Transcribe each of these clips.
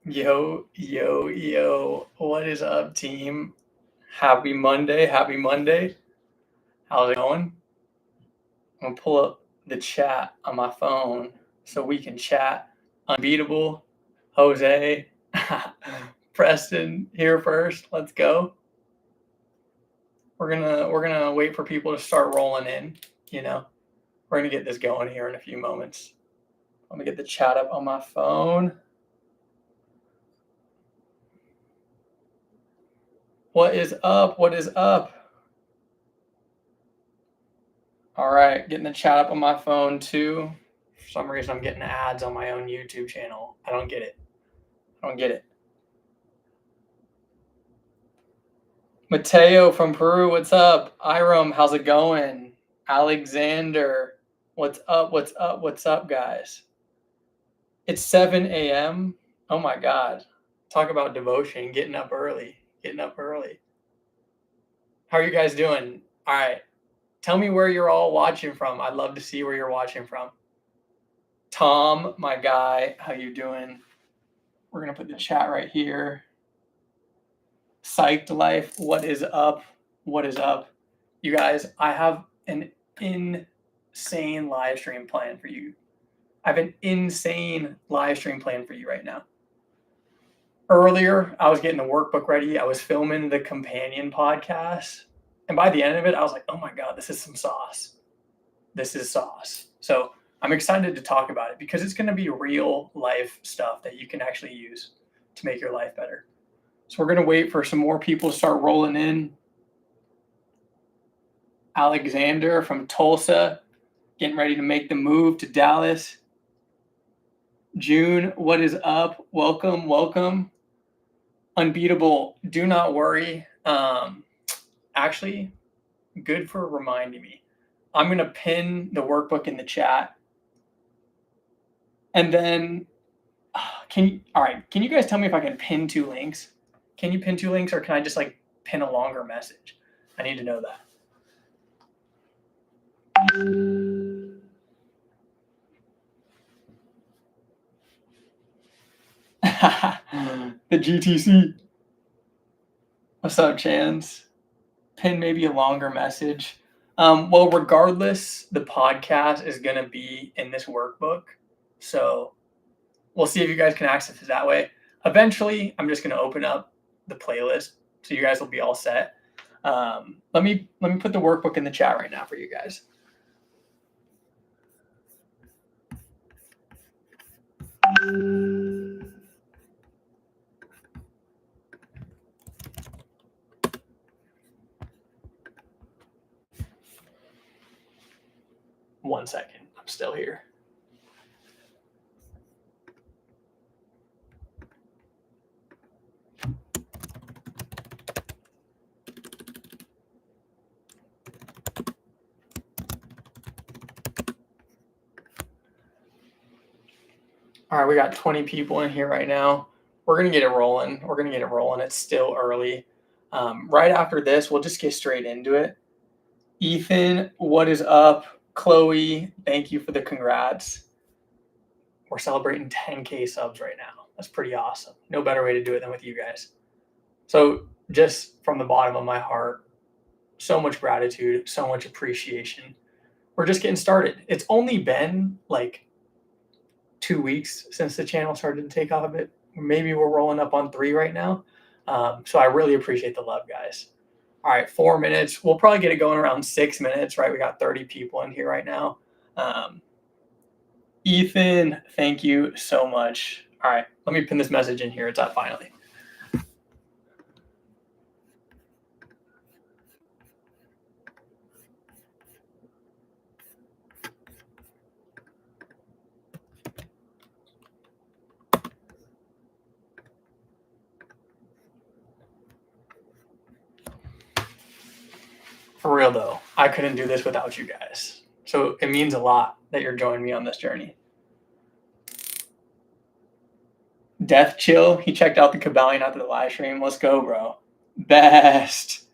Yo, yo, yo. What is up, team? Happy Monday. Happy Monday. How's it going? I'm going to pull up the chat on my phone so we can chat. Unbeatable, Jose, Preston here first. Let's go. We're gonna wait for people to start rolling in, you know. We're gonna get this going here in a few moments. Let me get the chat up on my phone. What is up? What is up? All right, getting the chat up on my phone too. For some reason, I'm getting ads on my own YouTube channel. I don't get it. I don't get it. Mateo from Peru, what's up? Iram, how's it going? Alexander, what's up? What's up? What's up, guys? It's 7 a.m. Oh my God. Talk about devotion, getting up early. Getting up early. How are you guys doing? All right. Tell me where you're all watching from. I'd love to see where you're watching from. Tom, my guy, how you doing? We're going to put the chat right here. Psyched Life, what is up? What is up? You guys, I have an insane live stream plan for you. I have an insane live stream plan for you right now. Earlier, I was getting the workbook ready. I was filming the companion podcast. And by the end of it, I was like, oh my God, this is some sauce. This is sauce. So I'm excited to talk about it because it's going to be real life stuff that you can actually use to make your life better. So we're going to wait for some more people to start rolling in. Alexander from Tulsa, getting ready to make the move to Dallas. June, what is up? Welcome, welcome. Unbeatable, do not worry. Actually, good for reminding me. I'm going to pin the workbook in the chat. And then, can you guys tell me if I can pin 2 links? Can you pin 2 links, or can I just like pin a longer message? I need to know that. The GTC. What's up, Chance? Pin maybe a longer message. Well, regardless, the podcast is going to be in this workbook. So we'll see if you guys can access it that way. Eventually, I'm just going to open up the playlist so you guys will be all set. Let me put the workbook in the chat right now for you guys. One second. I'm still here. All right, we got 20 people in here right now. We're going to get it rolling. It's still early. Right after this, we'll just get straight into it. Ethan, what is up? Chloe, thank you for the congrats. We're celebrating 10K subs right now. That's pretty awesome. No better way to do it than with you guys. So just from the bottom of my heart, so much gratitude, so much appreciation. We're just getting started. It's only been like 2 weeks since the channel started to take off a bit. Maybe we're rolling up on 3 right now. So I really appreciate the love, guys. All right, 4 minutes. We'll probably get it going around 6 minutes, right? We got 30 people in here right now. Ethan, thank you so much. All right, let me pin this message in here. It's up finally. For real though, I couldn't do this without you guys. So it means a lot that you're joining me on this journey. Death Chill, he checked out the Cabellion after the live stream. Let's go, bro. Best.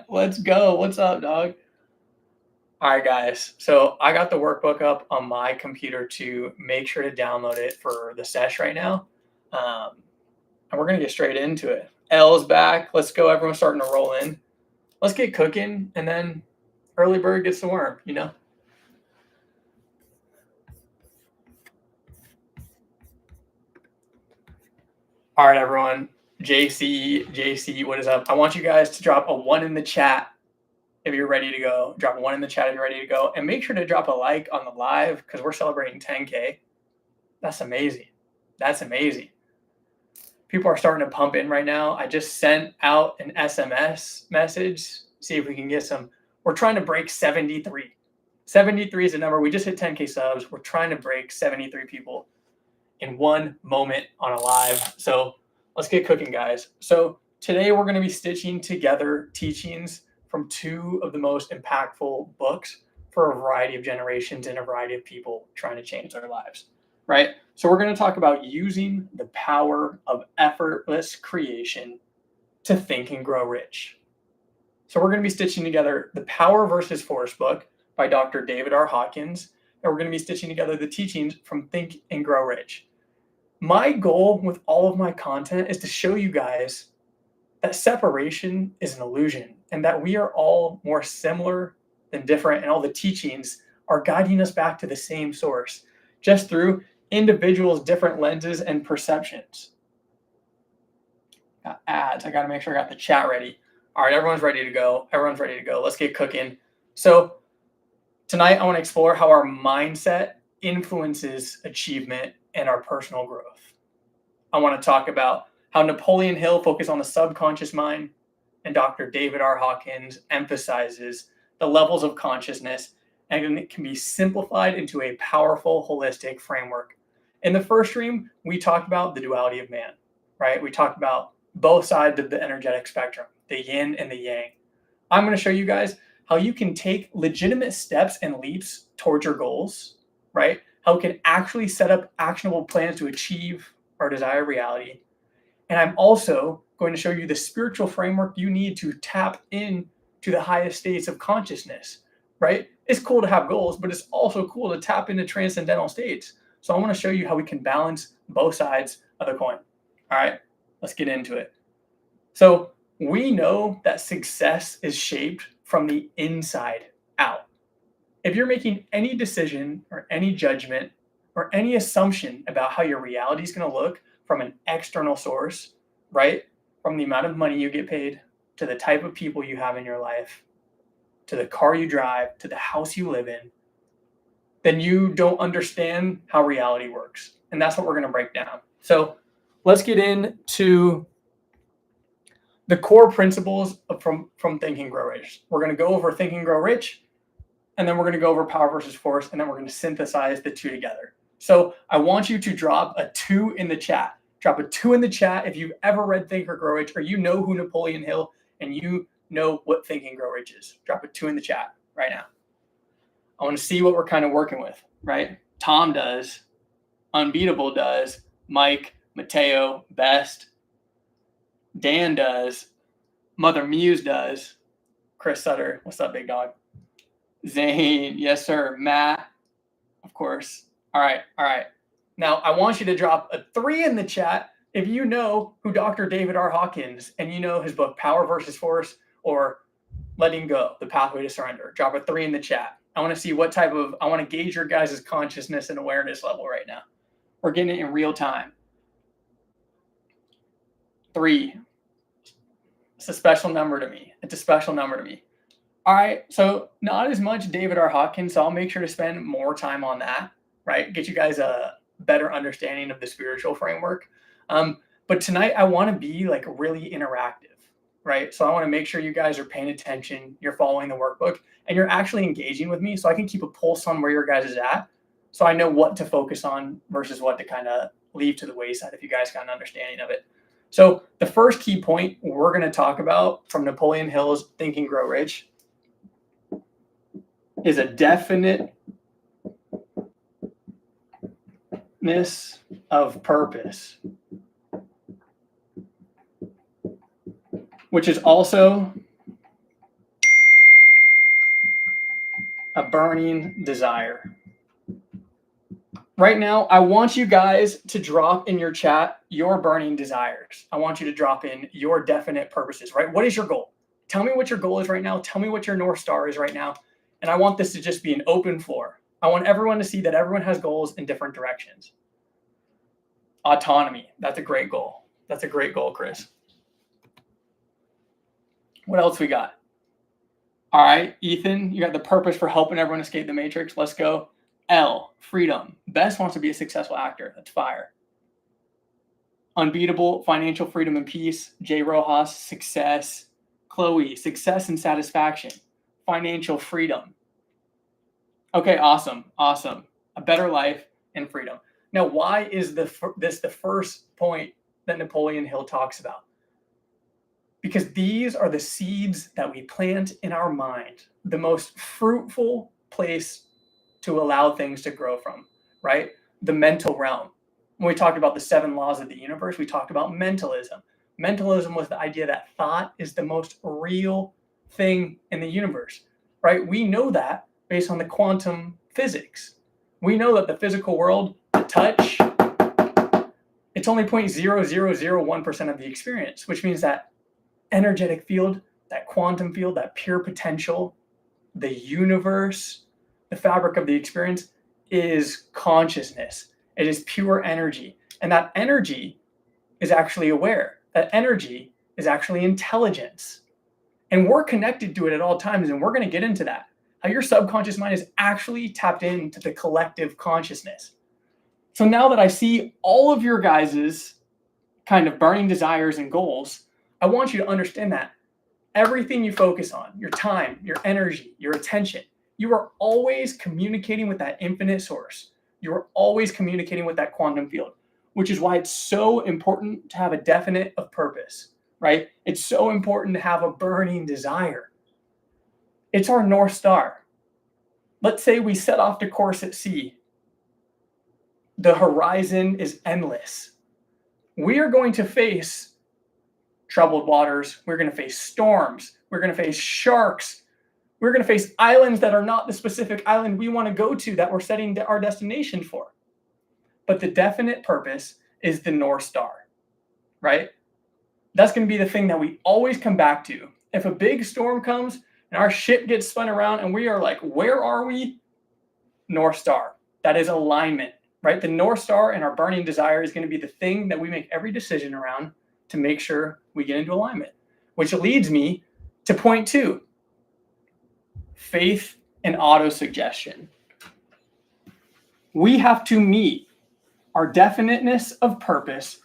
Let's go. What's up, dog? All right, guys. So I got the workbook up on my computer too. Make sure to download it for the sesh right now. And we're going to get straight into it. L's back. Let's go. Everyone's starting to roll in. Let's get cooking, and then early bird gets the worm, you know? All right, everyone. JC, what is up? I want you guys to drop a 1 in the chat if you're ready to go. Drop a 1 in the chat if you're ready to go. And make sure to drop a like on the live because we're celebrating 10K. That's amazing. That's amazing. People are starting to pump in right now. I just sent out an SMS message. See if we can get some. We're trying to break 73. 73 is a number. We just hit 10K subs. We're trying to break 73 people in one moment on a live. So let's get cooking, guys. So today we're going to be stitching together teachings from 2 of the most impactful books for a variety of generations and a variety of people trying to change their lives, right? So we're going to talk about using the power of effortless creation to think and grow rich. So we're going to be stitching together the Power versus Force book by Dr. David R. Hawkins, and we're going to be stitching together the teachings from Think and Grow Rich. My goal with all of my content is to show you guys that separation is an illusion and that we are all more similar than different, and all the teachings are guiding us back to the same source, just through individuals' different lenses and perceptions. Got ads. I got to make sure I got the chat ready. All right, everyone's ready to go. Everyone's ready to go. Let's get cooking. So tonight I want to explore how our mindset influences achievement and our personal growth. I want to talk about how Napoleon Hill focused on the subconscious mind, and Dr. David R. Hawkins emphasizes the levels of consciousness, and it can be simplified into a powerful, holistic framework. In the first stream, we talked about the duality of man, right? We talked about both sides of the energetic spectrum, the yin and the yang. I'm going to show you guys how you can take legitimate steps and leaps towards your goals, right? How we can actually set up actionable plans to achieve our desired reality. And I'm also going to show you the spiritual framework you need to tap in to the highest states of consciousness, right? It's cool to have goals, but it's also cool to tap into transcendental states. So I want to show you how we can balance both sides of the coin. All right, let's get into it. So we know that success is shaped from the inside out. If you're making any decision or any judgment or any assumption about how your reality is going to look from an external source, right? From the amount of money you get paid, to the type of people you have in your life, to the car you drive, to the house you live in, then you don't understand how reality works. And that's what we're going to break down. So let's get into the core principles from Think and Grow Rich. We're going to go over Think and Grow Rich, and then we're going to go over Power versus Force, and then we're going to synthesize the 2 together. So I want you to drop a 2 in the chat. Drop a 2 in the chat if you've ever read Think or Grow Rich, or you know who Napoleon Hill and you know what Think and Grow Rich is. Drop a 2 in the chat right now. I want to see what we're kind of working with, right? Tom does, Unbeatable does, Mike, Mateo, Best, Dan does, Mother Muse does, Chris Sutter, what's up, big dog? Zane, yes, sir. Matt, of course. All right. Now, I want you to drop a 3 in the chat if you know who Dr. David R. Hawkins and you know his book, Power versus Force, or Letting Go, The Pathway to Surrender. Drop a 3 in the chat. I want to see I want to gauge your guys' consciousness and awareness level right now. We're getting it in real time. 3. It's a special number to me. All right, so not as much David R. Hawkins, so I'll make sure to spend more time on that, right? Get you guys a better understanding of the spiritual framework. But tonight I want to be like really interactive, right? So I want to make sure you guys are paying attention, you're following the workbook, and you're actually engaging with me so I can keep a pulse on where your guys is at, so I know what to focus on versus what to kind of leave to the wayside if you guys got an understanding of it. So the first key point we're going to talk about from Napoleon Hill's Think and Grow Rich is a definiteness of purpose, which is also a burning desire. Right now, I want you guys to drop in your chat your burning desires. I want you to drop in your definite purposes, right? What is your goal? Tell me what your goal is right now. Tell me what your North Star is right now. And I want this to just be an open floor. I want everyone to see that everyone has goals in different directions. Autonomy. That's a great goal. That's a great goal, Chris. What else we got? All right, Ethan, you got the purpose for helping everyone escape the matrix. Let's go. L, freedom. Bess wants to be a successful actor. That's fire. Unbeatable, financial freedom and peace. J. Rojas, success. Chloe, success and satisfaction. Financial freedom. Okay, awesome. A better life and freedom. Now, why is this the first point that Napoleon Hill talks about? Because these are the seeds that we plant in our mind, the most fruitful place to allow things to grow from, right? The mental realm. When we talked about the 7 laws of the universe, we talked about mentalism. Mentalism was the idea that thought is the most real thing in the universe, right? We know that based on the quantum physics. We know that the physical world, the touch, it's only 0.0001% of the experience, which means that energetic field, that quantum field, that pure potential, the universe, the fabric of the experience is consciousness. It is pure energy. And that energy is actually aware. That energy is actually intelligence. And we're connected to it at all times. And we're going to get into that. How your subconscious mind is actually tapped into the collective consciousness. So now that I see all of your guys' kind of burning desires and goals, I want you to understand that everything you focus on, your time, your energy, your attention, you are always communicating with that infinite source. You are always communicating with that quantum field, which is why it's so important to have a definite of purpose, right? It's so important to have a burning desire. It's our North Star. Let's say we set off to course at sea. The horizon is endless. We are going to face troubled waters. We're going to face storms. We're going to face sharks. We're going to face islands that are not the specific island we want to go to that we're setting our destination for. But the definite purpose is the North Star, right? That's going to be the thing that we always come back to. If a big storm comes and our ship gets spun around and we are like, where are we? North Star. That is alignment, right? The North Star and our burning desire is going to be the thing that we make every decision around to make sure we get into alignment, which leads me to point 2, faith and auto-suggestion. We have to meet our definiteness of purpose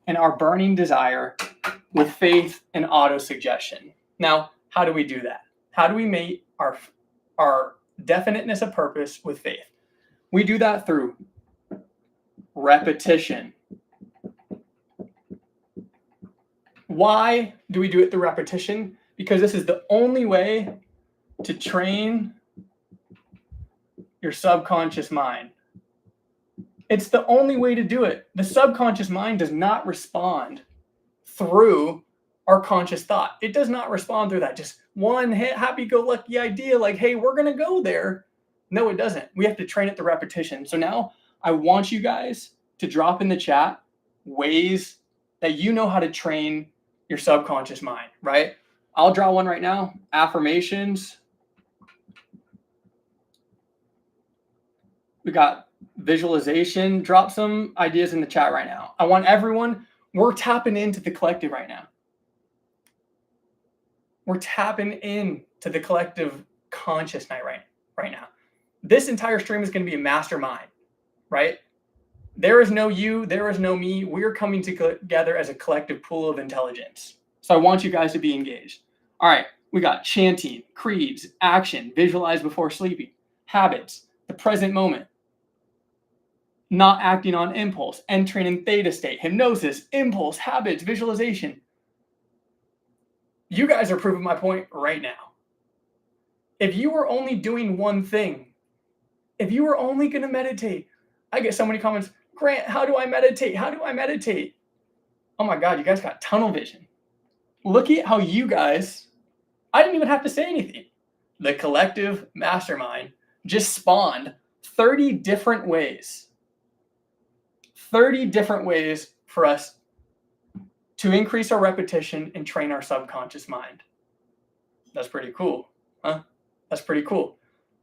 and our burning desire with faith and auto-suggestion. Now, how do we do that? How do we meet our definiteness of purpose with faith? We do that through repetition. Why do we do it through repetition? Because this is the only way to train your subconscious mind. It's the only way to do it. The subconscious mind does not respond through our conscious thought. It does not respond through that. Just one happy-go-lucky idea like, hey, we're going to go there. No, it doesn't. We have to train it through repetition. So now I want you guys to drop in the chat ways that you know how to train your subconscious mind, right? I'll draw one right now. Affirmations. We got visualization. Drop some ideas in the chat right now. I want everyone, we're tapping into the collective right now. We're tapping into the collective conscious night right now. This entire stream is going to be a mastermind, right? There is no you, there is no me. We're coming together as a collective pool of intelligence. So I want you guys to be engaged. All right, we got chanting, creeds, action, visualize before sleeping, habits, the present moment, not acting on impulse, entering in theta state, hypnosis, impulse, habits, visualization. You guys are proving my point right now. If you were only doing one thing, if you were only going to meditate, I get so many comments, Grant, how do I meditate? How do I meditate? Oh my God, you guys got tunnel vision. Look at how you guys, I didn't even have to say anything. The collective mastermind just spawned 30 different ways 30 different ways for us to increase our repetition and train our subconscious mind. That's pretty cool, huh? That's pretty cool.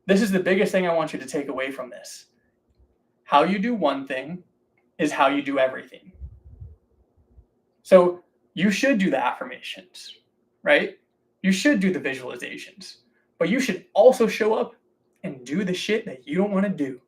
This is the biggest thing I want you to take away from this. How you do one thing is how you do everything. So you should do the affirmations, right? You should do the visualizations, but you should also show up and do the shit that you don't want to do,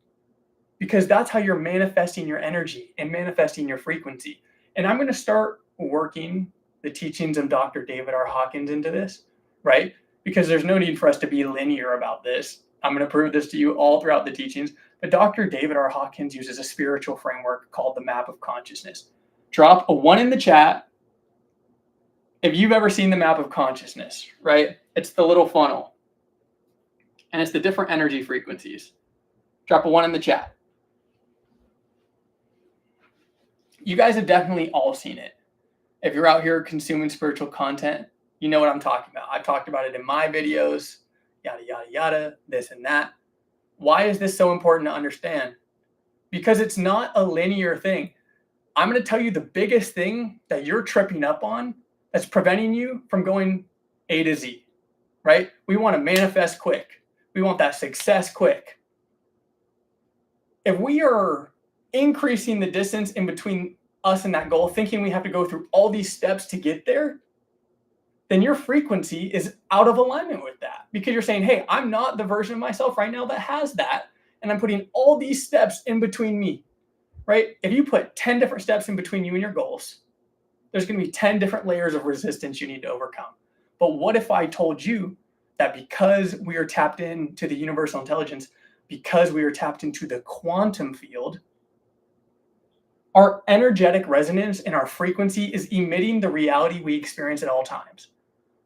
because that's how you're manifesting your energy and manifesting your frequency. And I'm going to start working the teachings of Dr. David R. Hawkins into this, right? Because there's no need for us to be linear about this. I'm going to prove this to you all throughout the teachings. But Dr. David R. Hawkins uses a spiritual framework called the map of consciousness. Drop a 1 in the chat if you've ever seen the map of consciousness, right? It's the little funnel. And it's the different energy frequencies. Drop a 1 in the chat. You guys have definitely all seen it. If you're out here consuming spiritual content, you know what I'm talking about. I've talked about it in my videos, yada, yada, yada, this and that. Why is this so important to understand? Because it's not a linear thing. I'm going to tell you the biggest thing that you're tripping up on that's preventing you from going A to Z, right? We want to manifest quick. We want that success quick. If we are increasing the distance in between us and that goal, thinking we have to go through all these steps to get there, then your frequency is out of alignment with that, because you're saying, hey, I'm not the version of myself right now that has that, and I'm putting all these steps in between me, right? If you put 10 different steps in between you and your goals, there's going to be 10 different layers of resistance you need to overcome. But what if I told you that because we are tapped into the universal intelligence, because we are tapped into the quantum field, our energetic resonance and our frequency is emitting the reality we experience at all times.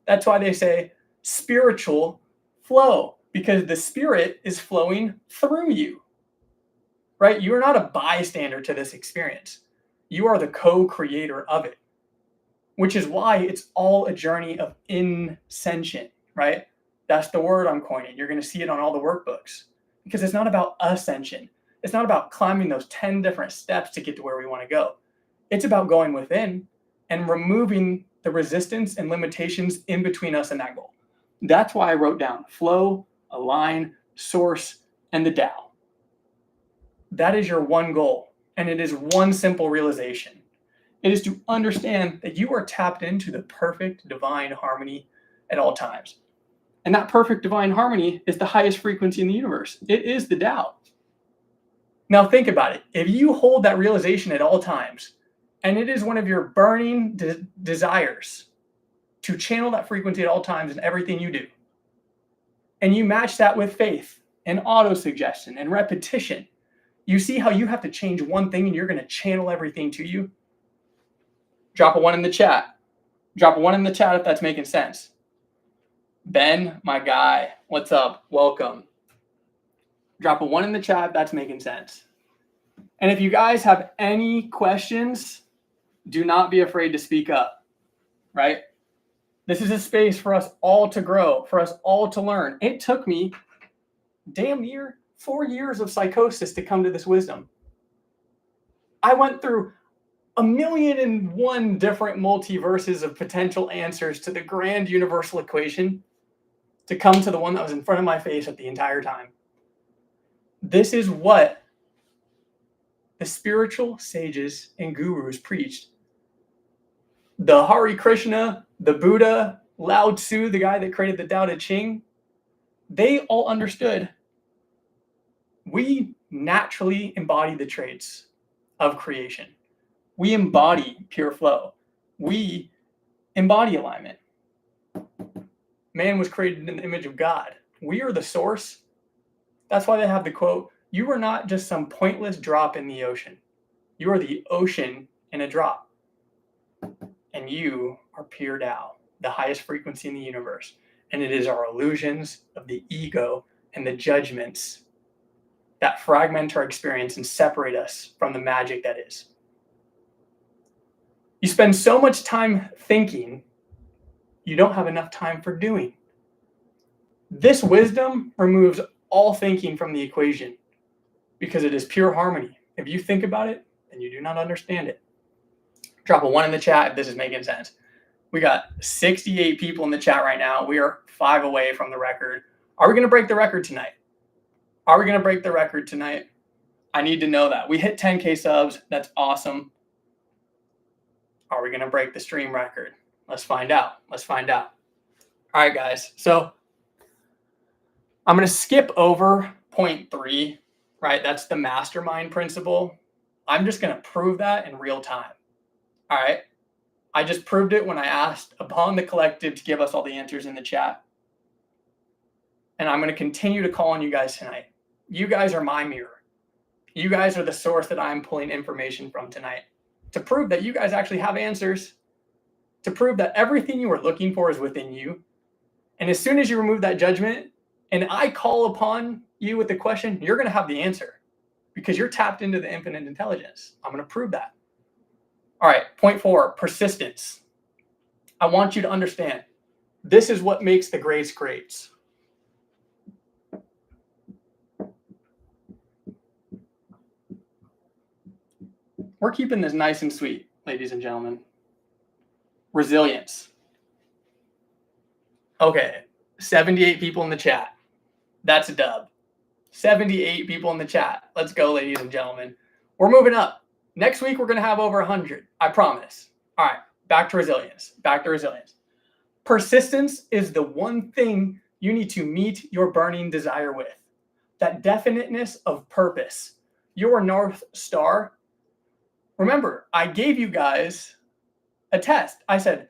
That's why they say spiritual flow, because the spirit is flowing through you, right? You are not a bystander to this experience. You are the co-creator of it, which is why it's all a journey of ascension, right? That's the word I'm coining. You're going to see it on all the workbooks, because it's not about ascension. It's not about climbing those 10 different steps to get to where we want to go. It's about going within and removing the resistance and limitations in between us and that goal. That's why I wrote down flow, align, source, and the Tao. That is your one goal, and it is one simple realization. It is to understand that you are tapped into the perfect divine harmony at all times. And that perfect divine harmony is the highest frequency in the universe. It is the Tao. Now think about it. If you hold that realization at all times, and it is one of your burning desires to channel that frequency at all times in everything you do, and you match that with faith and auto-suggestion and repetition, you see how you have to change one thing and you're going to channel everything to you? Drop a 1 in the chat. Drop a 1 in the chat if that's making sense. Ben, my guy, what's up? Welcome. Drop a 1 in the chat if that's making sense. And if you guys have any questions, do not be afraid to speak up, right? This is a space for us all to grow, for us all to learn. It took me damn near 4 years of psychosis to come to this wisdom. I went through 1,000,001 different multiverses of potential answers to the grand universal equation to come to the one that was in front of my face at the entire time. This is what the spiritual sages and gurus preached. The Hare Krishna, the Buddha, Lao Tzu, the guy that created the Tao Te Ching, they all understood we naturally embody the traits of creation. We embody pure flow. We embody alignment. Man was created in the image of God. We are the source. That's why they have the quote, you are not just some pointless drop in the ocean. You are the ocean in a drop. And you are pure Tao, the highest frequency in the universe. And it is our illusions of the ego and the judgments that fragment our experience and separate us from the magic that is. You spend so much time thinking, you don't have enough time for doing. This wisdom removes all thinking from the equation because it is pure harmony. If you think about it, and you do not understand it. Drop a 1 in the chat if this is making sense. We got 68 people in the chat right now. We are 5 away from the record. Are we going to break the record tonight? Are we going to break the record tonight? I need to know that. We hit 10K subs. That's awesome. Are we going to break the stream record? Let's find out. Let's find out. All right, guys. So I'm going to skip over point 3, right? That's the mastermind principle. I'm just going to prove that in real time. All right. I just proved it when I asked upon the collective to give us all the answers in the chat. And I'm going to continue to call on you guys tonight. You guys are my mirror. You guys are the source that I'm pulling information from tonight to prove that you guys actually have answers, to prove that everything you are looking for is within you. And as soon as you remove that judgment and I call upon you with the question, you're going to have the answer because you're tapped into the infinite intelligence. I'm going to prove that. All right, point 4, persistence. I want you to understand, this is what makes the greats greats. We're keeping this nice and sweet, ladies and gentlemen. Resilience. Okay, 78 people in the chat. That's a dub. 78 people in the chat. Let's go, ladies and gentlemen. We're moving up. Next week, we're going to have over 100. I promise. All right, back to resilience. Back to resilience. Persistence is the one thing you need to meet your burning desire with. That definiteness of purpose. Your North Star. Remember, I gave you guys a test. I said,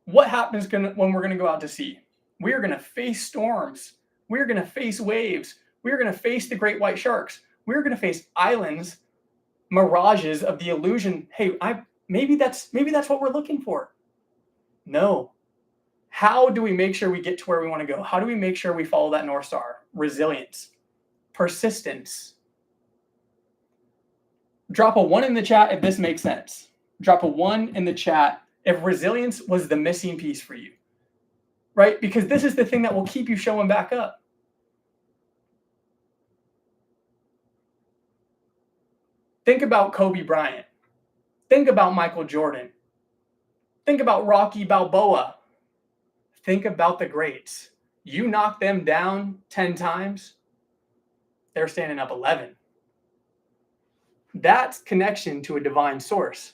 what happens when we're going to go out to sea? We are going to face storms. We are going to face waves. We are going to face the great white sharks. We are going to face islands, mirages of the illusion. Hey, maybe that's what we're looking for. No. How do we make sure we get to where we want to go? How do we make sure we follow that North Star? Resilience, persistence. Drop a 1 in the chat if this makes sense. Drop a 1 in the chat if resilience was the missing piece for you, right? Because this is the thing that will keep you showing back up. Think about Kobe Bryant. Think about Michael Jordan. Think about Rocky Balboa. Think about the greats. You knock them down 10 times, they're standing up 11. That's connection to a divine source.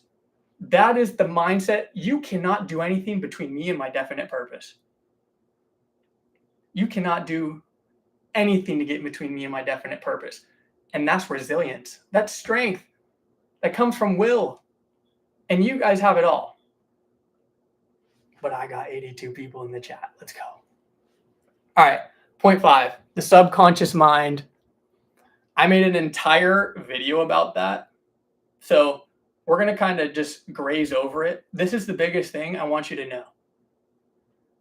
That is the mindset. You cannot do anything between me and my definite purpose. You cannot do anything to get between me and my definite purpose. And that's resilience. That's strength. That comes from will. And you guys have it all. But I got 82 people in the chat. Let's go. All right. Point 5, the subconscious mind. I made an entire video about that. So we're going to kind of just graze over it. This is the biggest thing I want you to know.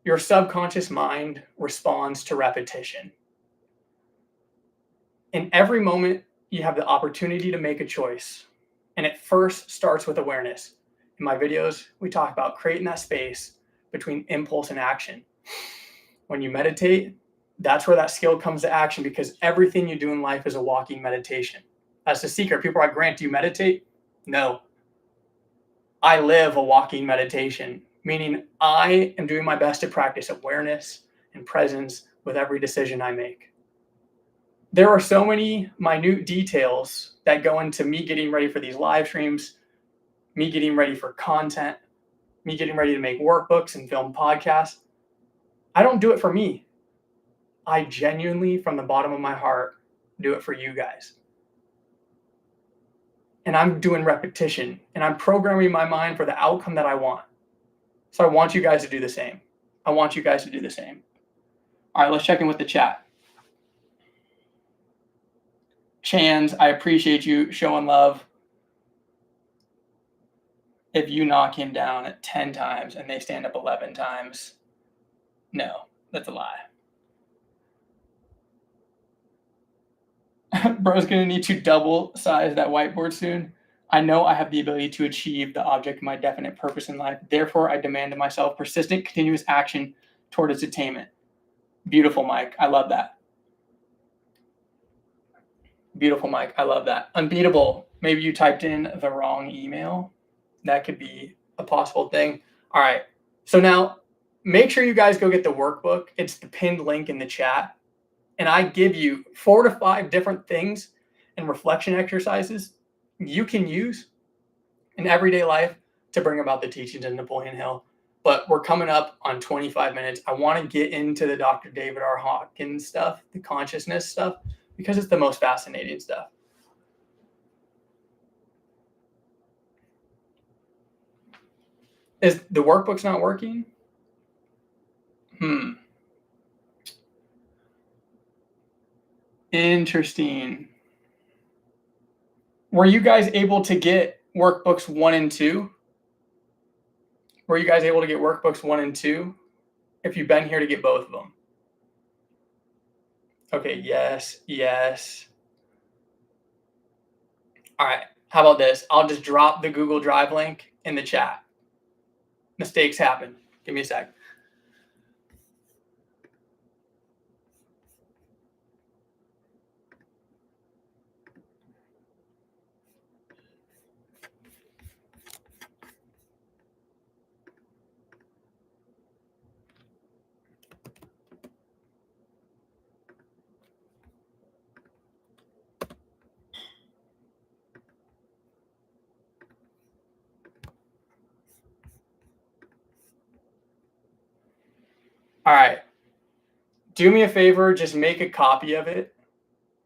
Your subconscious mind responds to repetition. In every moment, you have the opportunity to make a choice. And it first starts with awareness. In my videos, we talk about creating that space between impulse and action. When you meditate, that's where that skill comes to action because everything you do in life is a walking meditation. That's the secret. People are like, Grant, do you meditate? No. I live a walking meditation, meaning I am doing my best to practice awareness and presence with every decision I make. There are so many minute details that go into me getting ready for these live streams, me getting ready for content, me getting ready to make workbooks and film podcasts. I don't do it for me. I genuinely, from the bottom of my heart, do it for you guys. And I'm doing repetition, and I'm programming my mind for the outcome that I want. So I want you guys to do the same. I want you guys to do the same. All right, let's check in with the chat. Chans, I appreciate you showing love. If you knock him down at 10 times and they stand up 11 times, no, that's a lie. Bro's going to need to double size that whiteboard soon. I know I have the ability to achieve the object of my definite purpose in life. Therefore, I demand of myself persistent, continuous action toward its attainment. Beautiful, Mike. I love that. Beautiful, Mike. I love that. Unbeatable. Maybe you typed in the wrong email. That could be a possible thing. All right. So now make sure you guys go get the workbook. It's the pinned link in the chat. And I give you 4 to 5 different things and reflection exercises you can use in everyday life to bring about the teachings of Napoleon Hill. But we're coming up on 25 minutes. I want to get into the Dr. David R. Hawkins stuff, the consciousness stuff, because it's the most fascinating stuff. Is the workbook's not working? Interesting. Were you guys able to get workbooks 1 and 2? Were you guys able to get workbooks 1 and 2? If you've been here to get both of them. Okay, yes, yes. All right, how about this? I'll just drop the Google Drive link in the chat. Mistakes happen. Give me a sec. All right. Do me a favor, just make a copy of it.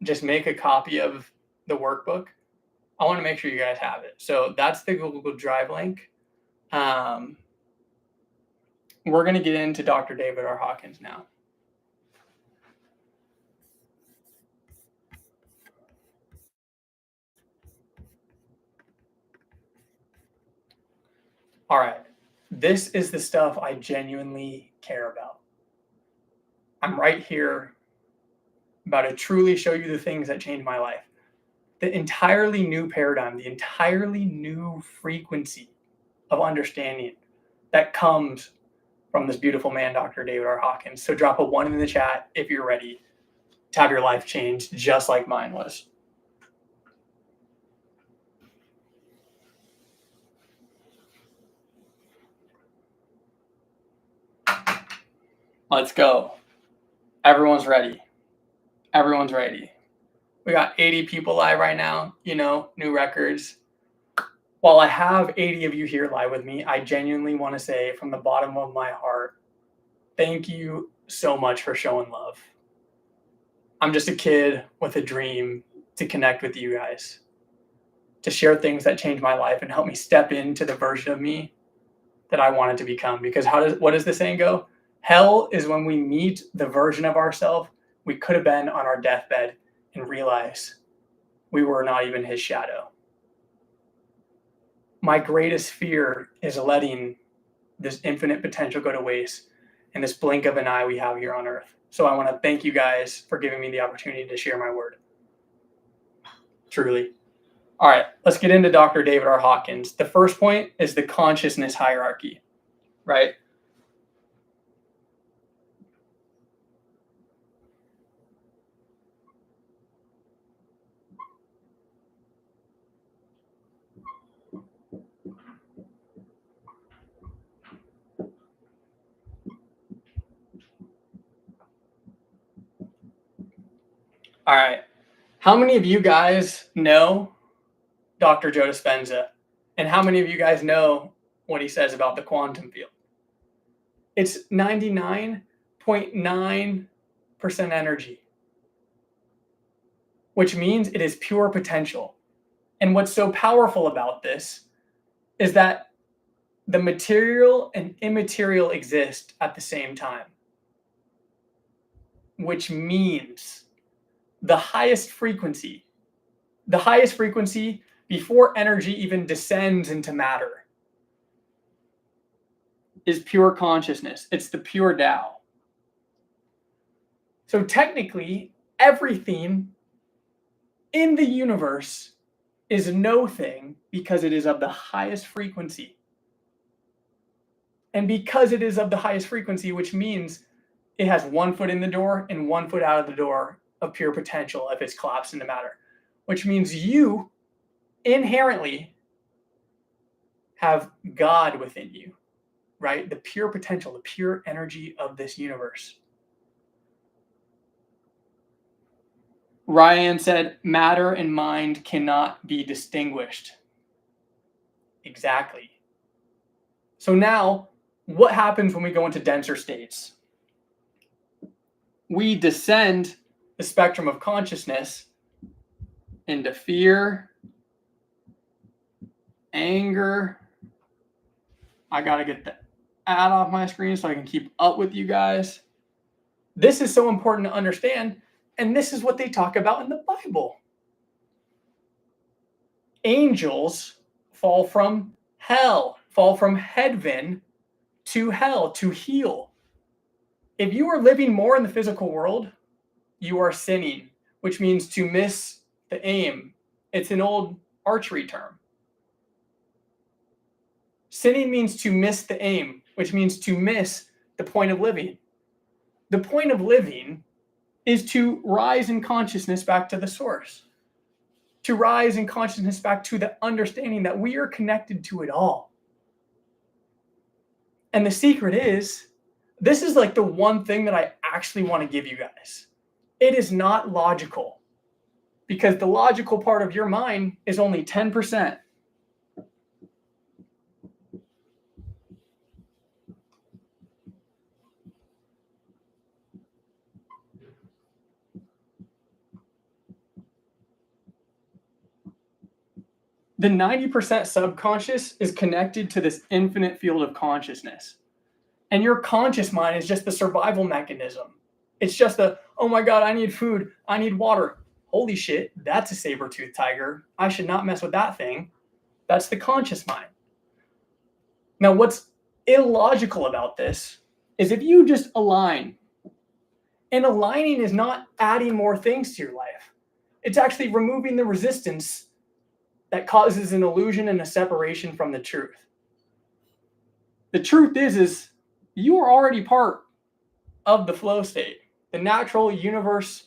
Just make a copy of the workbook. I want to make sure you guys have it. So that's the Google Drive link. We're going to get into Dr. David R. Hawkins now. All right. This is the stuff I genuinely care about. I'm right here about to truly show you the things that changed my life. The entirely new paradigm, the entirely new frequency of understanding that comes from this beautiful man, Dr. David R. Hawkins. So drop a 1 in the chat if you're ready to have your life changed just like mine was. Let's go. Everyone's ready. Everyone's ready. We got 80 people live right now, new records. While I have 80 of you here live with me, I genuinely want to say from the bottom of my heart, thank you so much for showing love. I'm just a kid with a dream to connect with you guys, to share things that changed my life and help me step into the version of me that I wanted to become. Because what does the saying go? Hell is when we meet the version of ourselves we could have been on our deathbed and realize we were not even his shadow. My greatest fear is letting this infinite potential go to waste in this blink of an eye we have here on earth. So I want to thank you guys for giving me the opportunity to share my word. Truly. All right, let's get into Dr. David R. Hawkins. The first point is the consciousness hierarchy, right? All right. How many of you guys know Dr. Joe Dispenza? And how many of you guys know what he says about the quantum field? It's 99.9% energy, which means it is pure potential. And what's so powerful about this is that the material and immaterial exist at the same time, which means the highest frequency before energy even descends into matter is pure consciousness. It's the pure Tao. So technically, everything in the universe is no thing because it is of the highest frequency. And because it is of the highest frequency, which means it has 1 foot in the door and 1 foot out of the door of pure potential if it's collapsed into matter, which means you inherently have God within you, right? The pure potential, the pure energy of this universe. Ryan said, matter and mind cannot be distinguished. Exactly. So now, what happens when we go into denser states? We descend the spectrum of consciousness into fear, anger. I gotta get the ad off my screen so I can keep up with you guys. This is so important to understand, and this is what they talk about in the Bible. Angels fall from hell, fall from heaven to hell to heal. If you are living more in the physical world, you are sinning, which means to miss the aim. It's an old archery term. Sinning means to miss the aim, which means to miss the point of living. The point of living is to rise in consciousness back to the source, to rise in consciousness back to the understanding that we are connected to it all. And the secret is, this is like the one thing that I actually want to give you guys. It is not logical, because the logical part of your mind is only 10%. The 90% subconscious is connected to this infinite field of consciousness. And your conscious mind is just the survival mechanism. It's just the, oh my God, I need food, I need water. Holy shit, that's a saber-toothed tiger. I should not mess with that thing. That's the conscious mind. Now, what's illogical about this is if you just align, and aligning is not adding more things to your life. It's actually removing the resistance that causes an illusion and a separation from the truth. The truth is you are already part of the flow state, the natural universe,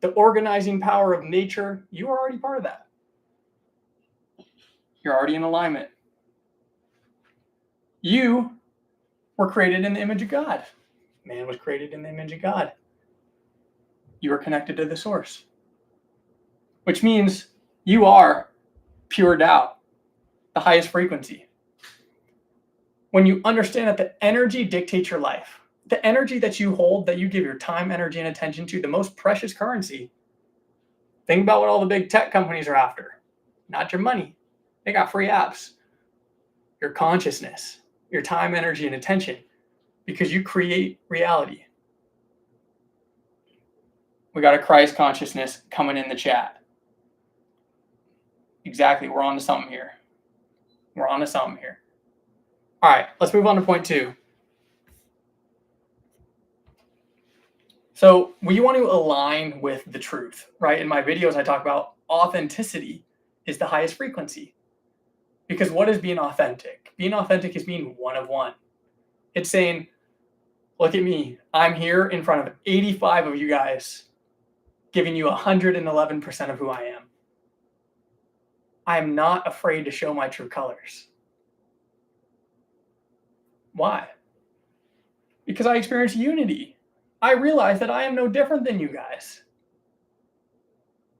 the organizing power of nature. You are already part of that. You're already in alignment. You were created in the image of God. Man was created in the image of God. You are connected to the source, which means you are pure Tao, the highest frequency. When you understand that the energy dictates your life, the energy that you hold, that you give your time, energy, and attention to, the most precious currency. Think about what all the big tech companies are after. Not your money. They got free apps. Your consciousness, your time, energy, and attention, because you create reality. We got a Christ consciousness coming in the chat. Exactly. We're on to something here. We're on to something here. All right, let's move on to point 2. So we want to align with the truth, right? In my videos, I talk about authenticity is the highest frequency. Because what is being authentic? Being authentic is being one of one. It's saying, look at me. I'm here in front of 85 of you guys, giving you 111% of who I am. I am not afraid to show my true colors. Why? Because I experience unity. I realize that I am no different than you guys.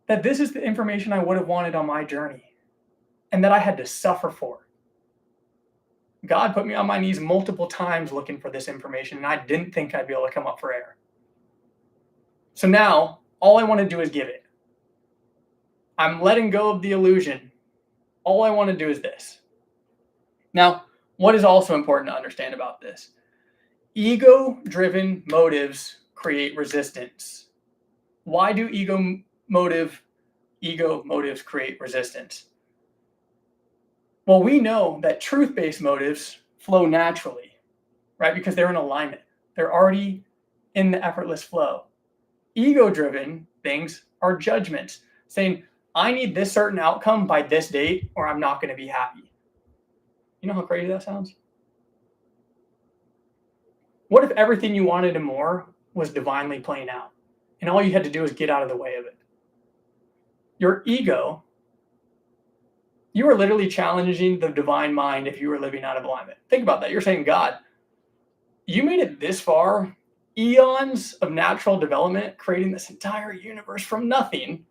That this is the information I would have wanted on my journey, and that I had to suffer for. God put me on my knees multiple times looking for this information, and I didn't think I'd be able to come up for air. So now, all I want to do is give it. I'm letting go of the illusion. All I want to do is this. Now, what is also important to understand about this? Ego-driven motives create resistance. Why do ego motives create resistance? Well, we know that truth-based motives flow naturally, right? Because they're in alignment. They're already in the effortless flow. Ego-driven things are judgments, saying, I need this certain outcome by this date or I'm not going to be happy. You know how crazy that sounds? What if everything you wanted and more was divinely playing out, and all you had to do was get out of the way of it? Your ego You are literally challenging the divine mind if you were living out of alignment. Think about that. You're saying, God, you made it this far, eons of natural development, creating this entire universe from nothing,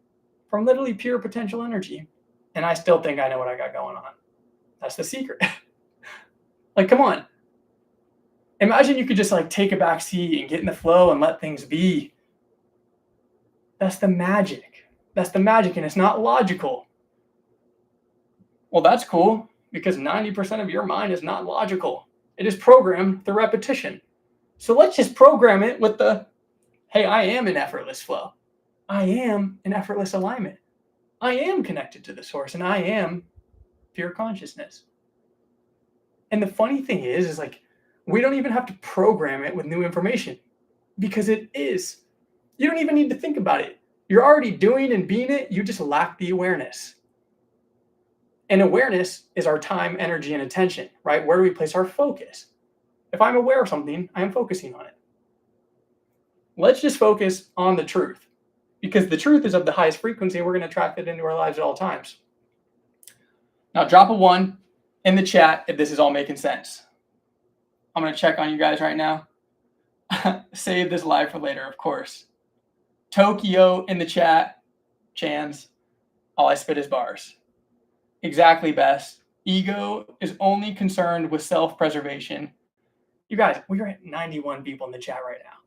from literally pure potential energy. And I still think I know what I got going on. That's the secret. Like, come on. Imagine you could just like take a back seat and get in the flow and let things be. That's the magic. That's the magic, and it's not logical. Well, that's cool, because 90% of your mind is not logical. It is programmed through repetition. So let's just program it with the, hey, I am in effortless flow. I am in effortless alignment. I am connected to the source, and I am pure consciousness. And the funny thing is like, we don't even have to program it with new information, because it is. You don't even need to think about it. You're already doing and being it. You just lack the awareness. And awareness is our time, energy, and attention, right? Where do we place our focus? If I'm aware of something, I am focusing on it. Let's just focus on the truth, because the truth is of the highest frequency, and we're going to attract it into our lives at all times. Now, drop a 1 in the chat if this is all making sense. I'm going to check on you guys right now. Save this live for later, of course. Tokyo in the chat. Chans. All I spit is bars. Exactly, best. Ego is only concerned with self-preservation. You guys, we are at 91 people in the chat right now.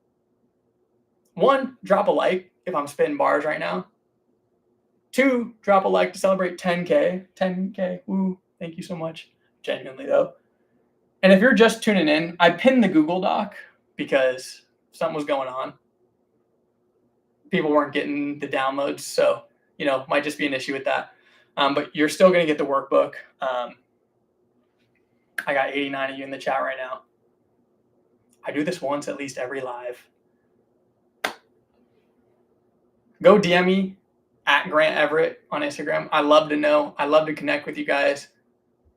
1, drop a like if I'm spitting bars right now. 2, drop a like to celebrate 10K. 10K, woo, thank you so much. Genuinely, though. And if you're just tuning in, I pinned the Google Doc because something was going on. People weren't getting the downloads, so, might just be an issue with that. But you're still going to get the workbook. I got 89 of you in the chat right now. I do this once at least every live. Go DM me at Grant Everett on Instagram. I love to know. I love to connect with you guys.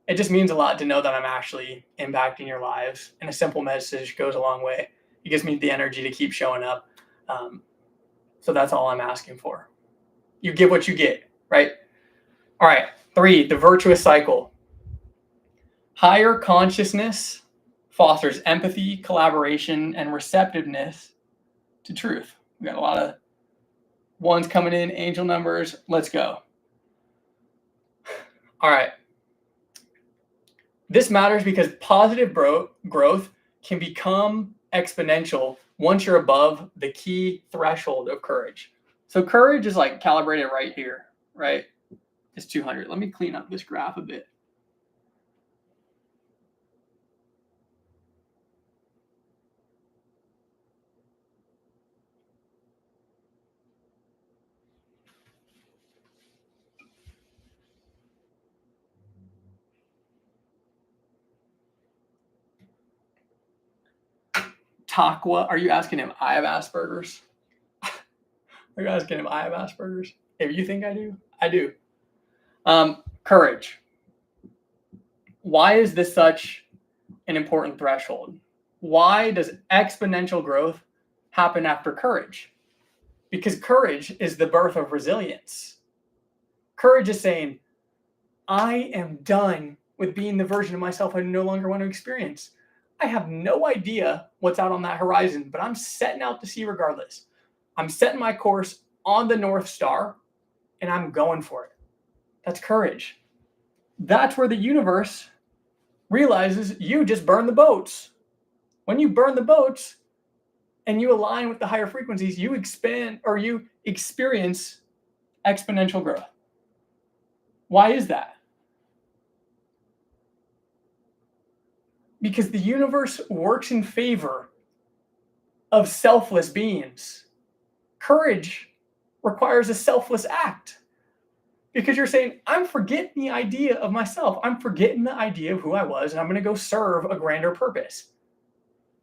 It just means a lot to know that I'm actually impacting your lives, and a simple message goes a long way. It gives me the energy to keep showing up. So that's all I'm asking for. You give what you get, right? All right, 3, the virtuous cycle. Higher consciousness fosters empathy, collaboration, and receptiveness to truth. We got a lot of 1s coming in, angel numbers. Let's go. All right. This matters because positive growth can become exponential once you're above the key threshold of courage. So courage is like calibrated right here, right? It's 200. Let me clean up this graph a bit. Takwa, are you asking him I have Asperger's? Are you asking him I have Asperger's? If you think I do, I do. Courage. Why is this such an important threshold? Why does exponential growth happen after courage? Because courage is the birth of resilience. Courage is saying, I am done with being the version of myself I no longer want to experience. I have no idea what's out on that horizon, but I'm setting out to sea regardless. I'm setting my course on the North Star, and I'm going for it. That's courage. That's where the universe realizes you just burn the boats. When you burn the boats and you align with the higher frequencies, you expand or you experience exponential growth. Why is that? Because the universe works in favor of selfless beings. Courage requires a selfless act. Because you're saying, I'm forgetting the idea of myself. I'm forgetting the idea of who I was, and I'm going to go serve a grander purpose.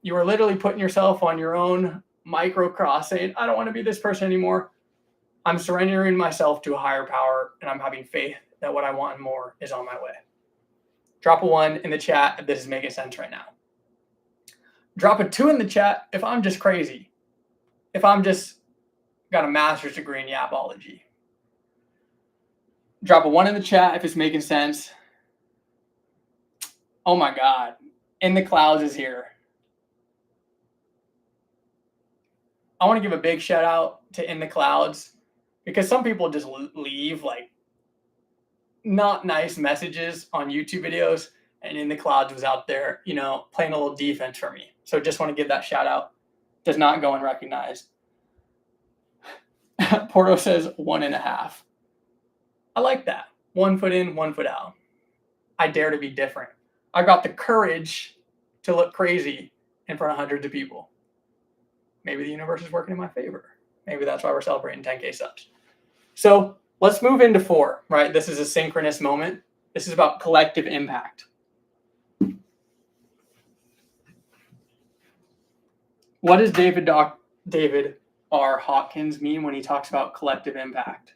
You are literally putting yourself on your own micro cross, saying, I don't want to be this person anymore. I'm surrendering myself to a higher power, and I'm having faith that what I want and more is on my way. Drop a 1 in the chat if this is making sense right now. Drop a 2 in the chat if I'm just crazy. If I'm just got a master's degree in yapology. Drop a 1 in the chat if it's making sense. Oh my God. In the Clouds is here. I want to give a big shout out to In the Clouds because some people just leave like not nice messages on YouTube videos, and In the Clouds was out there, playing a little defense for me. So just want to give that shout out. Does not go unrecognized. Porto says 1.5. I like that. 1 foot in, 1 foot out. I dare to be different. I got the courage to look crazy in front of hundreds of people. Maybe the universe is working in my favor. Maybe that's why we're celebrating 10K subs. So let's move into 4, right? This is a synchronous moment. This is about collective impact. What does David R. Hawkins mean when he talks about collective impact?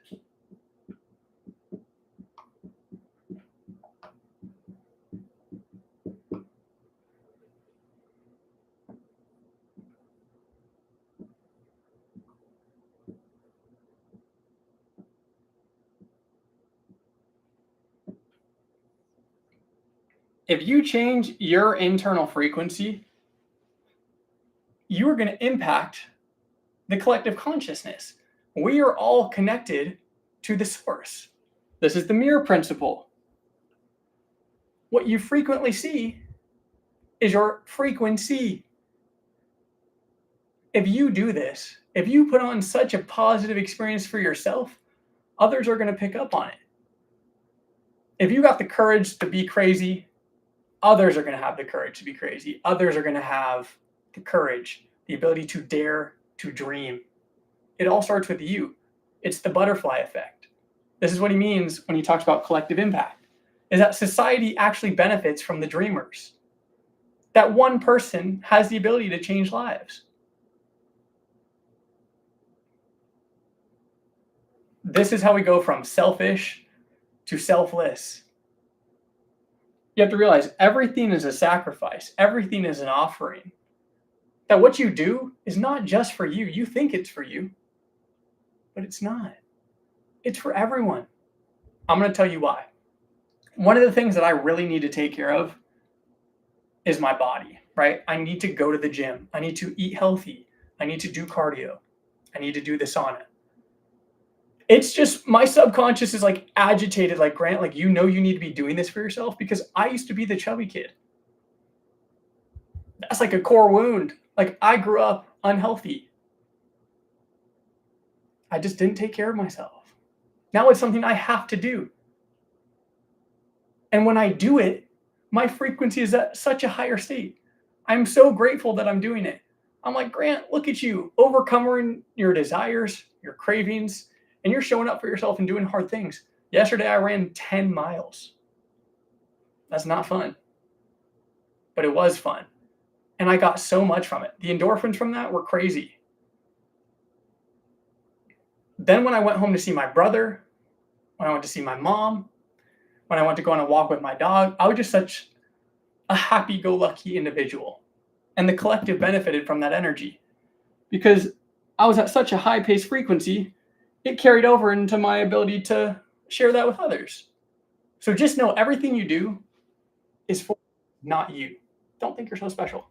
If you change your internal frequency, you are going to impact the collective consciousness. We are all connected to the source. This is the mirror principle. What you frequently see is your frequency. If you do this, if you put on such a positive experience for yourself, others are going to pick up on it. If you got the courage to be crazy, others are going to have the courage to be crazy. Others are going to have the courage, the ability to dare to dream. It all starts with you. It's the butterfly effect. This is what he means when he talks about collective impact, is that society actually benefits from the dreamers. That one person has the ability to change lives. This is how we go from selfish to selfless. You have to realize everything is a sacrifice. Everything is an offering. That what you do is not just for you. You think it's for you, but it's not. It's for everyone. I'm going to tell you why. One of the things that I really need to take care of is my body, right? I need to go to the gym. I need to eat healthy. I need to do cardio. I need to do the sauna. It's just my subconscious is like agitated, like, Grant, like, you need to be doing this for yourself, because I used to be the chubby kid. That's like a core wound. Like, I grew up unhealthy. I just didn't take care of myself. Now it's something I have to do. And when I do it, my frequency is at such a higher state. I'm so grateful that I'm doing it. I'm like, Grant, look at you, overcoming your desires, your cravings, and you're showing up for yourself and doing hard things. Yesterday, I ran 10 miles. That's not fun, but it was fun. And I got so much from it. The endorphins from that were crazy. Then when I went home to see my brother, when I went to see my mom, when I went to go on a walk with my dog, I was just such a happy-go-lucky individual. And the collective benefited from that energy. Because I was at such a high-paced frequency, it carried over into my ability to share that with others. So just know everything you do is for not you. Don't think you're so special.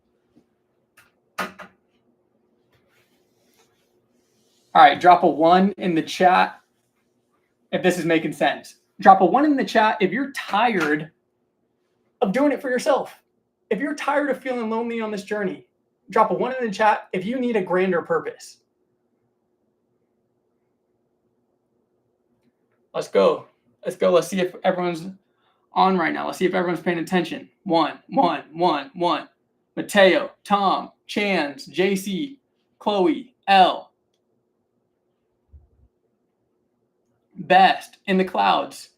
All right, drop a 1 in the chat if this is making sense. Drop a 1 in the chat if you're tired of doing it for yourself. If you're tired of feeling lonely on this journey, drop a 1 in the chat if you need a grander purpose. Let's go. Let's see if everyone's on right now. Let's see if everyone's paying attention. 1, 1, 1, 1. Mateo, Tom, Chance, JC, Chloe, L. Best, In the Clouds.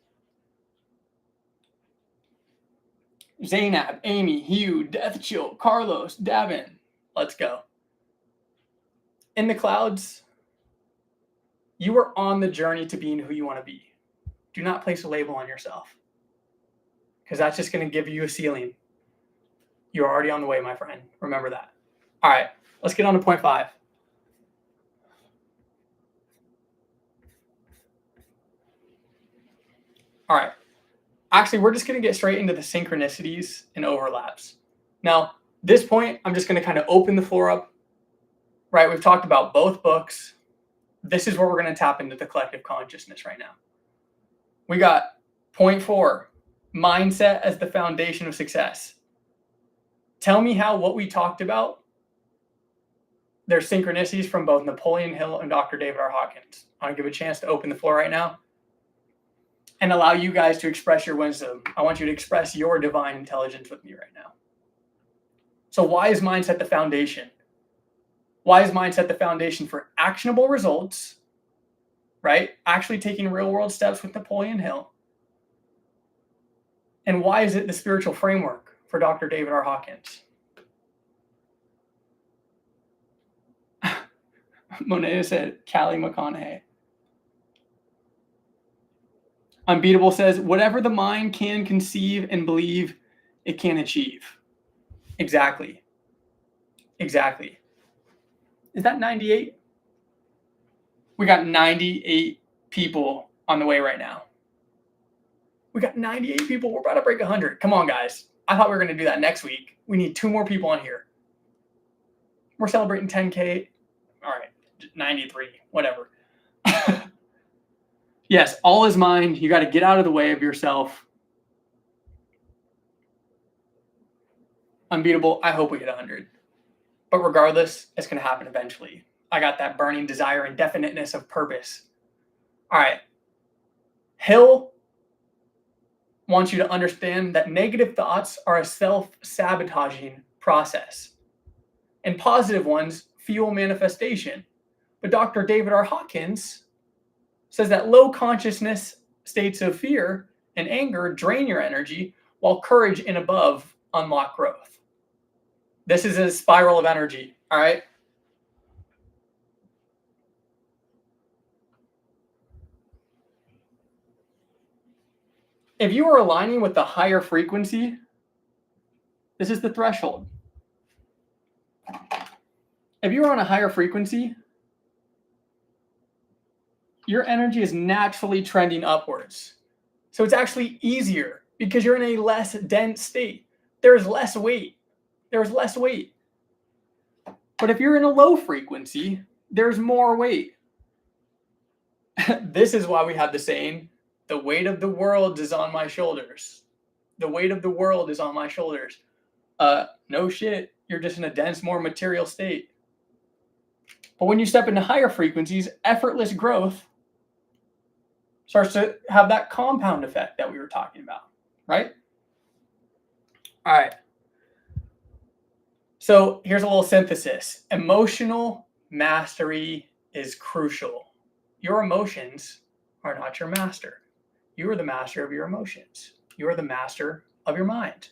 Zainab, Amy, Hugh, Death Chill, Carlos, Davin. Let's go. In the Clouds, you are on the journey to being who you want to be. Do not place a label on yourself, because that's just going to give you a ceiling. You're already on the way, my friend. Remember that. All right, let's get on to point 5. All right. Actually, we're just going to get straight into the synchronicities and overlaps. Now, this point, I'm just going to kind of open the floor up. Right? We've talked about both books. This is where we're going to tap into the collective consciousness right now. We got point 4, mindset as the foundation of success. Tell me how what we talked about, there's synchronicities from both Napoleon Hill and Dr. David R. Hawkins. I want to give a chance to open the floor right now and allow you guys to express your wisdom. I want you to express your divine intelligence with me right now. So why is mindset the foundation? Why is mindset the foundation for actionable results, right? Actually taking real world steps with Napoleon Hill. And why is it the spiritual framework for Dr. David R. Hawkins? Monet said, Callie McConaughey. Unbeatable says, whatever the mind can conceive and believe, it can achieve. Exactly. Exactly. Is that 98? We got 98 people on the way right now. We got 98 people. We're about to break 100. Come on, guys. I thought we were going to do that next week. We need 2 more people on here. We're celebrating 10K. All right, 93, whatever. Yes, all is mind. You got to get out of the way of yourself. Unbeatable. I hope we hit 100. But regardless, it's going to happen eventually. I got that burning desire and definiteness of purpose. All right. Hill wants you to understand that negative thoughts are a self-sabotaging process, and positive ones fuel manifestation. But Dr. David R. Hawkins says that low consciousness states of fear and anger drain your energy, while courage and above unlock growth. This is a spiral of energy, all right? If you are aligning with the higher frequency, this is the threshold. If you're on a higher frequency, your energy is naturally trending upwards. So it's actually easier because you're in a less dense state. There's less weight. There's less weight. But if you're in a low frequency, there's more weight. This is why we have the saying, the weight of the world is on my shoulders. The weight of the world is on my shoulders. No shit. You're just in a dense, more material state. But when you step into higher frequencies, effortless growth starts to have that compound effect that we were talking about, right? All right. So here's a little synthesis. Emotional mastery is crucial. Your emotions are not your master. You are the master of your emotions. You are the master of your mind.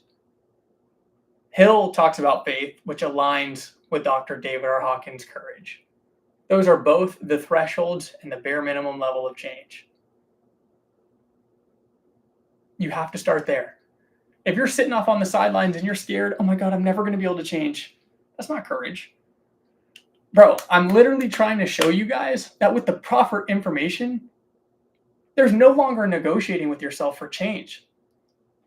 Hill talks about faith, which aligns with Dr. David R. Hawkins' courage. Those are both the thresholds and the bare minimum level of change. You have to start there. If you're sitting off on the sidelines and you're scared, oh my God, I'm never going to be able to change. That's not courage. Bro, I'm literally trying to show you guys that with the proper information, there's no longer negotiating with yourself for change.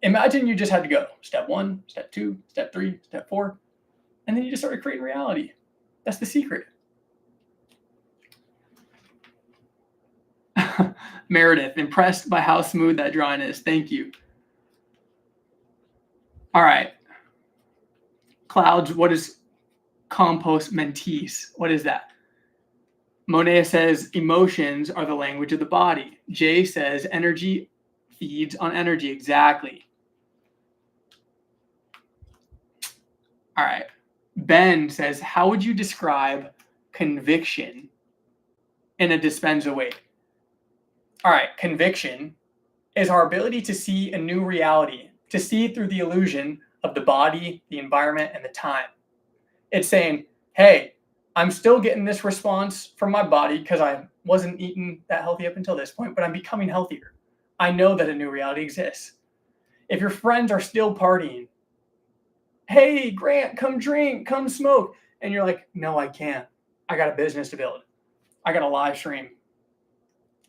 Imagine you just had to go step 1, step 2, step 3, step 4, and then you just started creating reality. That's the secret. Meredith, impressed by how smooth that drawing is. Thank you. All right. Clouds, what is compost mentis? What is that? Monet says emotions are the language of the body. Jay says energy feeds on energy. Exactly. All right. Ben says, how would you describe conviction in a Dispenza way? All right. Conviction is our ability to see a new reality, to see through the illusion of the body, the environment, and the time. It's saying, hey, I'm still getting this response from my body because I wasn't eating that healthy up until this point, but I'm becoming healthier. I know that a new reality exists. If your friends are still partying, hey, Grant, come drink, come smoke. And you're like, no, I can't. I got a business to build. I got a live stream.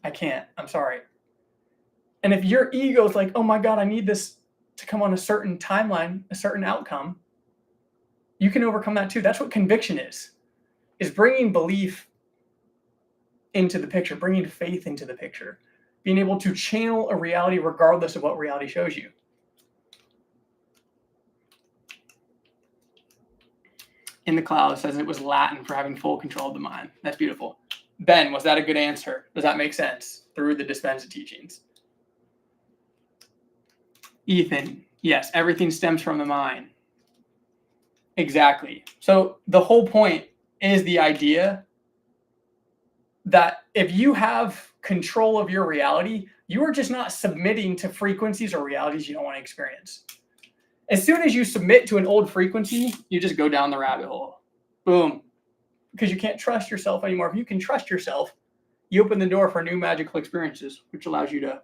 I can't. I'm sorry. And if your ego is like, oh my God, I need this to come on a certain timeline, a certain outcome, you can overcome that too. That's what conviction is bringing belief into the picture, bringing faith into the picture, being able to channel a reality regardless of what reality shows you. In the cloud says it was Latin for having full control of the mind. That's beautiful. Ben, was that a good answer? Does that make sense through the Dispensa teachings? Ethan, yes, everything stems from the mind. Exactly. So the whole point is the idea that if you have control of your reality, you are just not submitting to frequencies or realities you don't want to experience. As soon as you submit to an old frequency, you just go down the rabbit hole. Boom. Because you can't trust yourself anymore. If you can trust yourself, you open the door for new magical experiences, which allows you to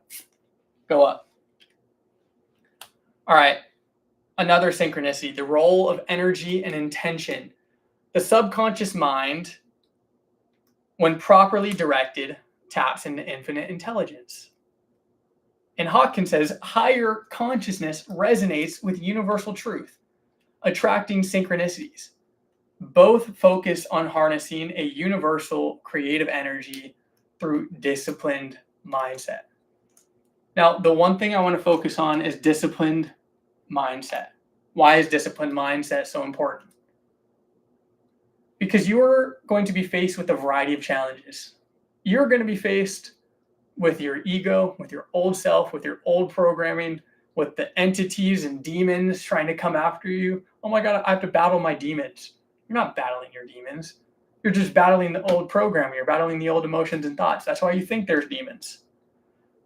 go up. All right. Another synchronicity, the role of energy and intention. The subconscious mind, when properly directed, taps into infinite intelligence. And Hawkins says, higher consciousness resonates with universal truth, attracting synchronicities. Both focus on harnessing a universal creative energy through disciplined mindset. Now, the one thing I want to focus on is disciplined mindset. Why is disciplined mindset so important? Because you're going to be faced with a variety of challenges. You're going to be faced with your ego, with your old self, with your old programming, with the entities and demons trying to come after you. Oh my God, I have to battle my demons. You're not battling your demons. You're just battling the old programming. You're battling the old emotions and thoughts. That's why you think there's demons.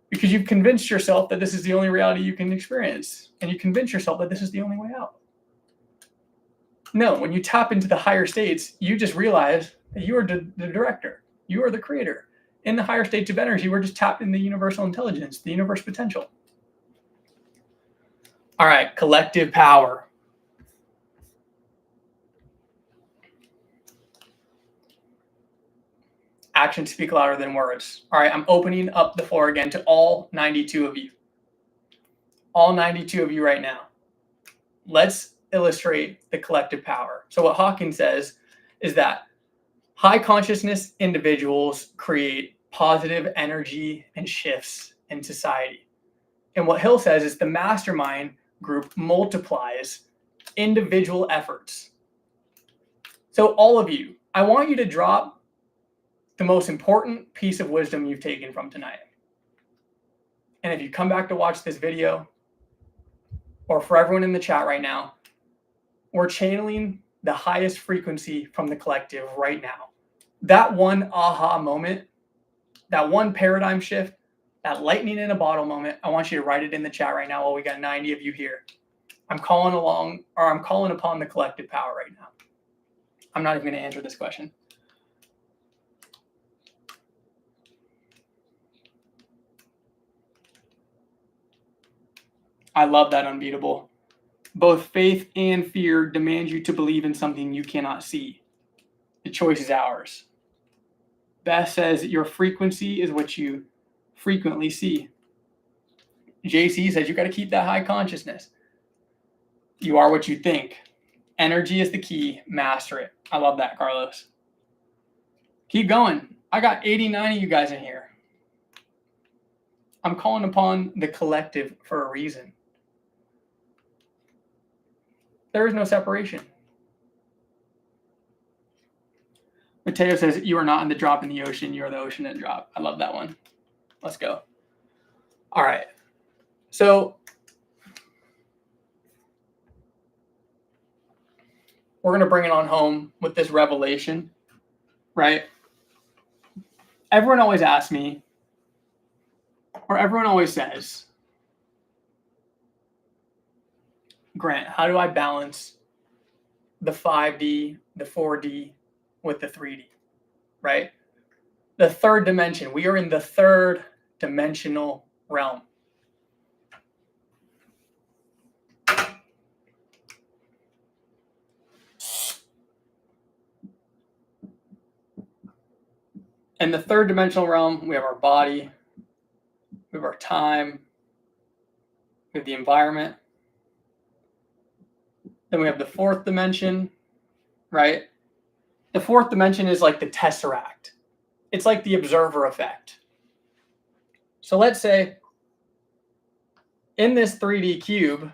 Because you've convinced yourself that this is the only reality you can experience. And you convince yourself that this is the only way out. No, when you tap into the higher states, you just realize that you are the director. You are the creator. In the higher states of energy, we're just tapped into the universal intelligence, the universe potential. All right, collective power. Actions speak louder than words. All right, I'm opening up the floor again to all 92 of you. All 92 of you right now. Let's illustrate the collective power. So what Hawkins says is that high consciousness individuals create positive energy and shifts in society. And what Hill says is the mastermind group multiplies individual efforts. So all of you, I want you to drop the most important piece of wisdom you've taken from tonight. And if you come back to watch this video, or for everyone in the chat right now, we're channeling the highest frequency from the collective right now. That one aha moment, that one paradigm shift, that lightning in a bottle moment, I want you to write it in the chat right now while we got 90 of you here. I'm calling upon the collective power right now. I'm not even going to answer this question. I love that unbeatable. Both faith and fear demand you to believe in something you cannot see. The choice is ours. Beth says your frequency is what you frequently see. JC says you got to keep that high consciousness. You are what you think. Energy is the key. Master it. I love that, Carlos. Keep going. I got 89 of you guys in here. I'm calling upon the collective for a reason. There is no separation. Mateo says, you are not in the drop in the ocean. You are the ocean in the drop. I love that one. Let's go. All right. So we're going to bring it on home with this revelation, right? Everyone always asks me, or everyone always says, Grant, how do I balance the 5D, the 4D with the 3D, right? The third dimension. We are in the third dimensional realm. In the third dimensional realm, we have our body, we have our time, We have the environment. Then we have the fourth dimension, right? The fourth dimension is like the tesseract. It's like the observer effect. So let's say in this 3D cube,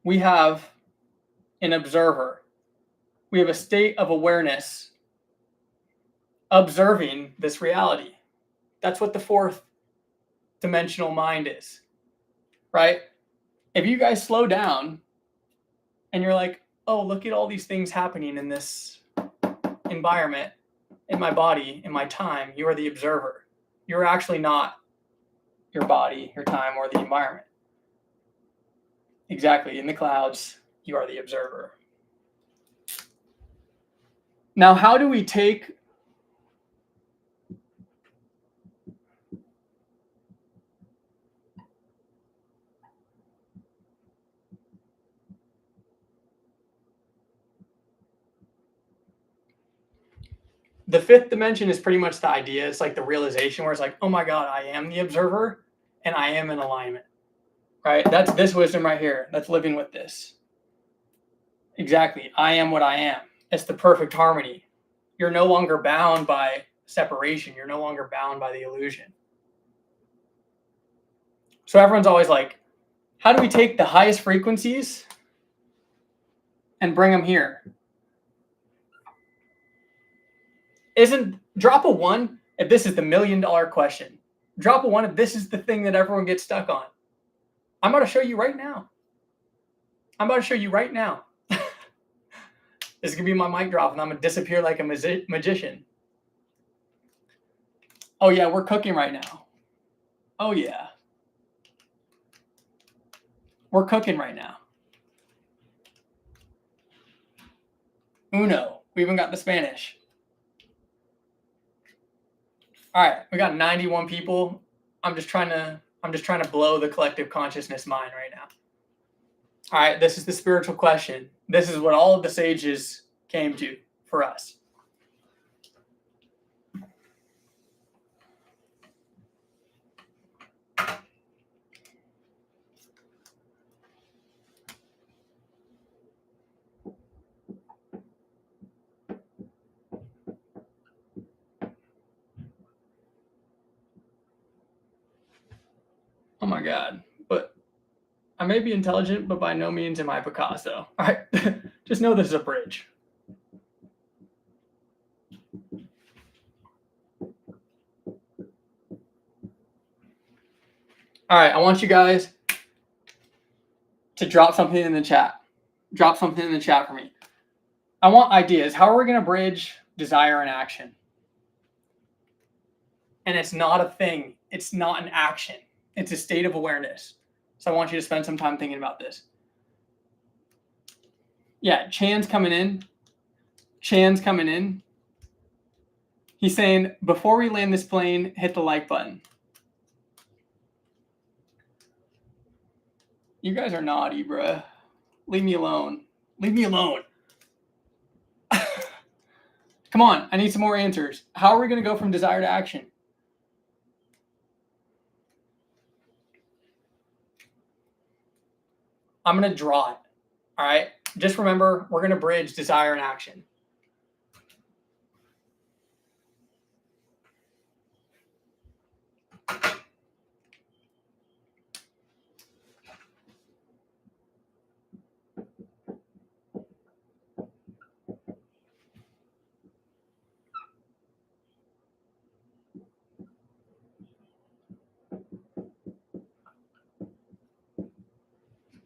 we have an observer. We have a state of awareness observing this reality. That's what the fourth dimensional mind is, right? If you guys slow down and you're like, oh, look at all these things happening in this environment, in my body, in my time, you are the observer. You're actually not your body, your time, or the environment. Exactly. In the clouds, you are the observer. Now, how do we take the fifth dimension is pretty much the idea. It's like the realization where it's like, oh my God, I am the observer and I am in alignment, right? That's this wisdom right here. That's living with this. Exactly. I am what I am. It's the perfect harmony. You're no longer bound by separation. You're no longer bound by the illusion. So everyone's always like, how do we take the highest frequencies and bring them here? Drop a one if this is the $1 million question. Drop a one if this is the thing that everyone gets stuck on. I'm about to show you right now. This is going to be my mic drop, and I'm going to disappear like a magician. Oh, yeah, we're cooking right now. Oh, yeah. We're cooking right now. Uno. We even got the Spanish. All right, we got 91 people. I'm just trying to blow the collective consciousness mind right now. All right, this is the spiritual question. This is what all of the sages came to for us. Oh my God. But I may be intelligent, but by no means am I Picasso. All right, just know this is a bridge. All right, I want you guys to drop something in the chat. Drop something in the chat for me. I want ideas. How are we going to bridge desire and action? And it's not a thing. It's not an action. It's a state of awareness. So I want you to spend some time thinking about this. Yeah, Chan's coming in. He's saying, before we land this plane, hit the like button. You guys are naughty, bruh. Leave me alone. Come on, I need some more answers. How are we going to go from desire to action? I'm going to draw it. All right? Just remember, we're going to bridge desire and action.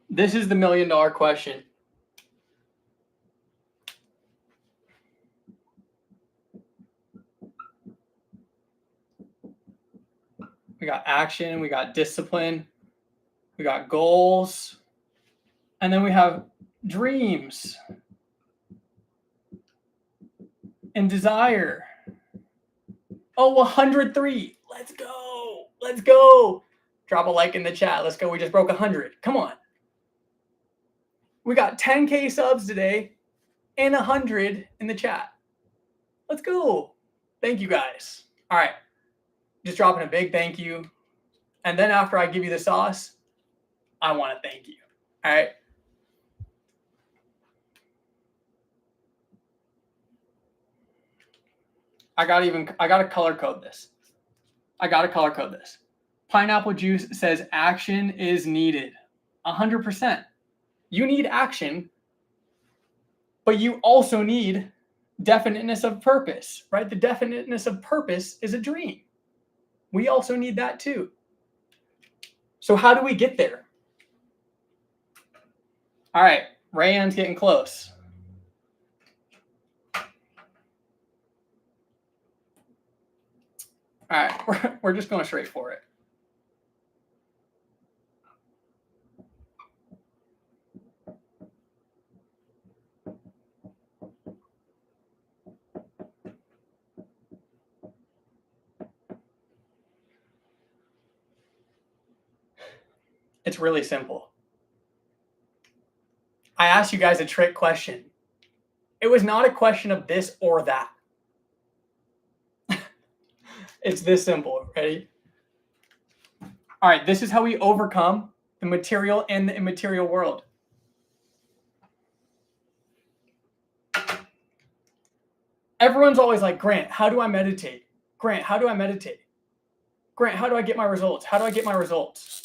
This is the $1 million question. We got action, we got discipline, we got goals, and then we have dreams and desire. Oh, 103. Let's go. Drop a like in the chat. Let's go. We just broke 100. Come on. We got 10K subs today and 100 in the chat. Let's go. Thank you guys. All right. Just dropping a big thank you. And then after I give you the sauce, I want to thank you. All right. I gotta color code this. Pineapple Juice says action is needed. 100%. You need action, but you also need definiteness of purpose, right? The definiteness of purpose is a dream. We also need that too. So how do we get there? All right, Rayanne's getting close. All right, we're just going straight for it. It's really simple. I asked you guys a trick question. It was not a question of this or that. It's this simple. Ready? All right, this is how we overcome the material and the immaterial world. Everyone's always like, Grant, how do I meditate? Grant, how do I meditate? Grant, how do I get my results? How do I get my results?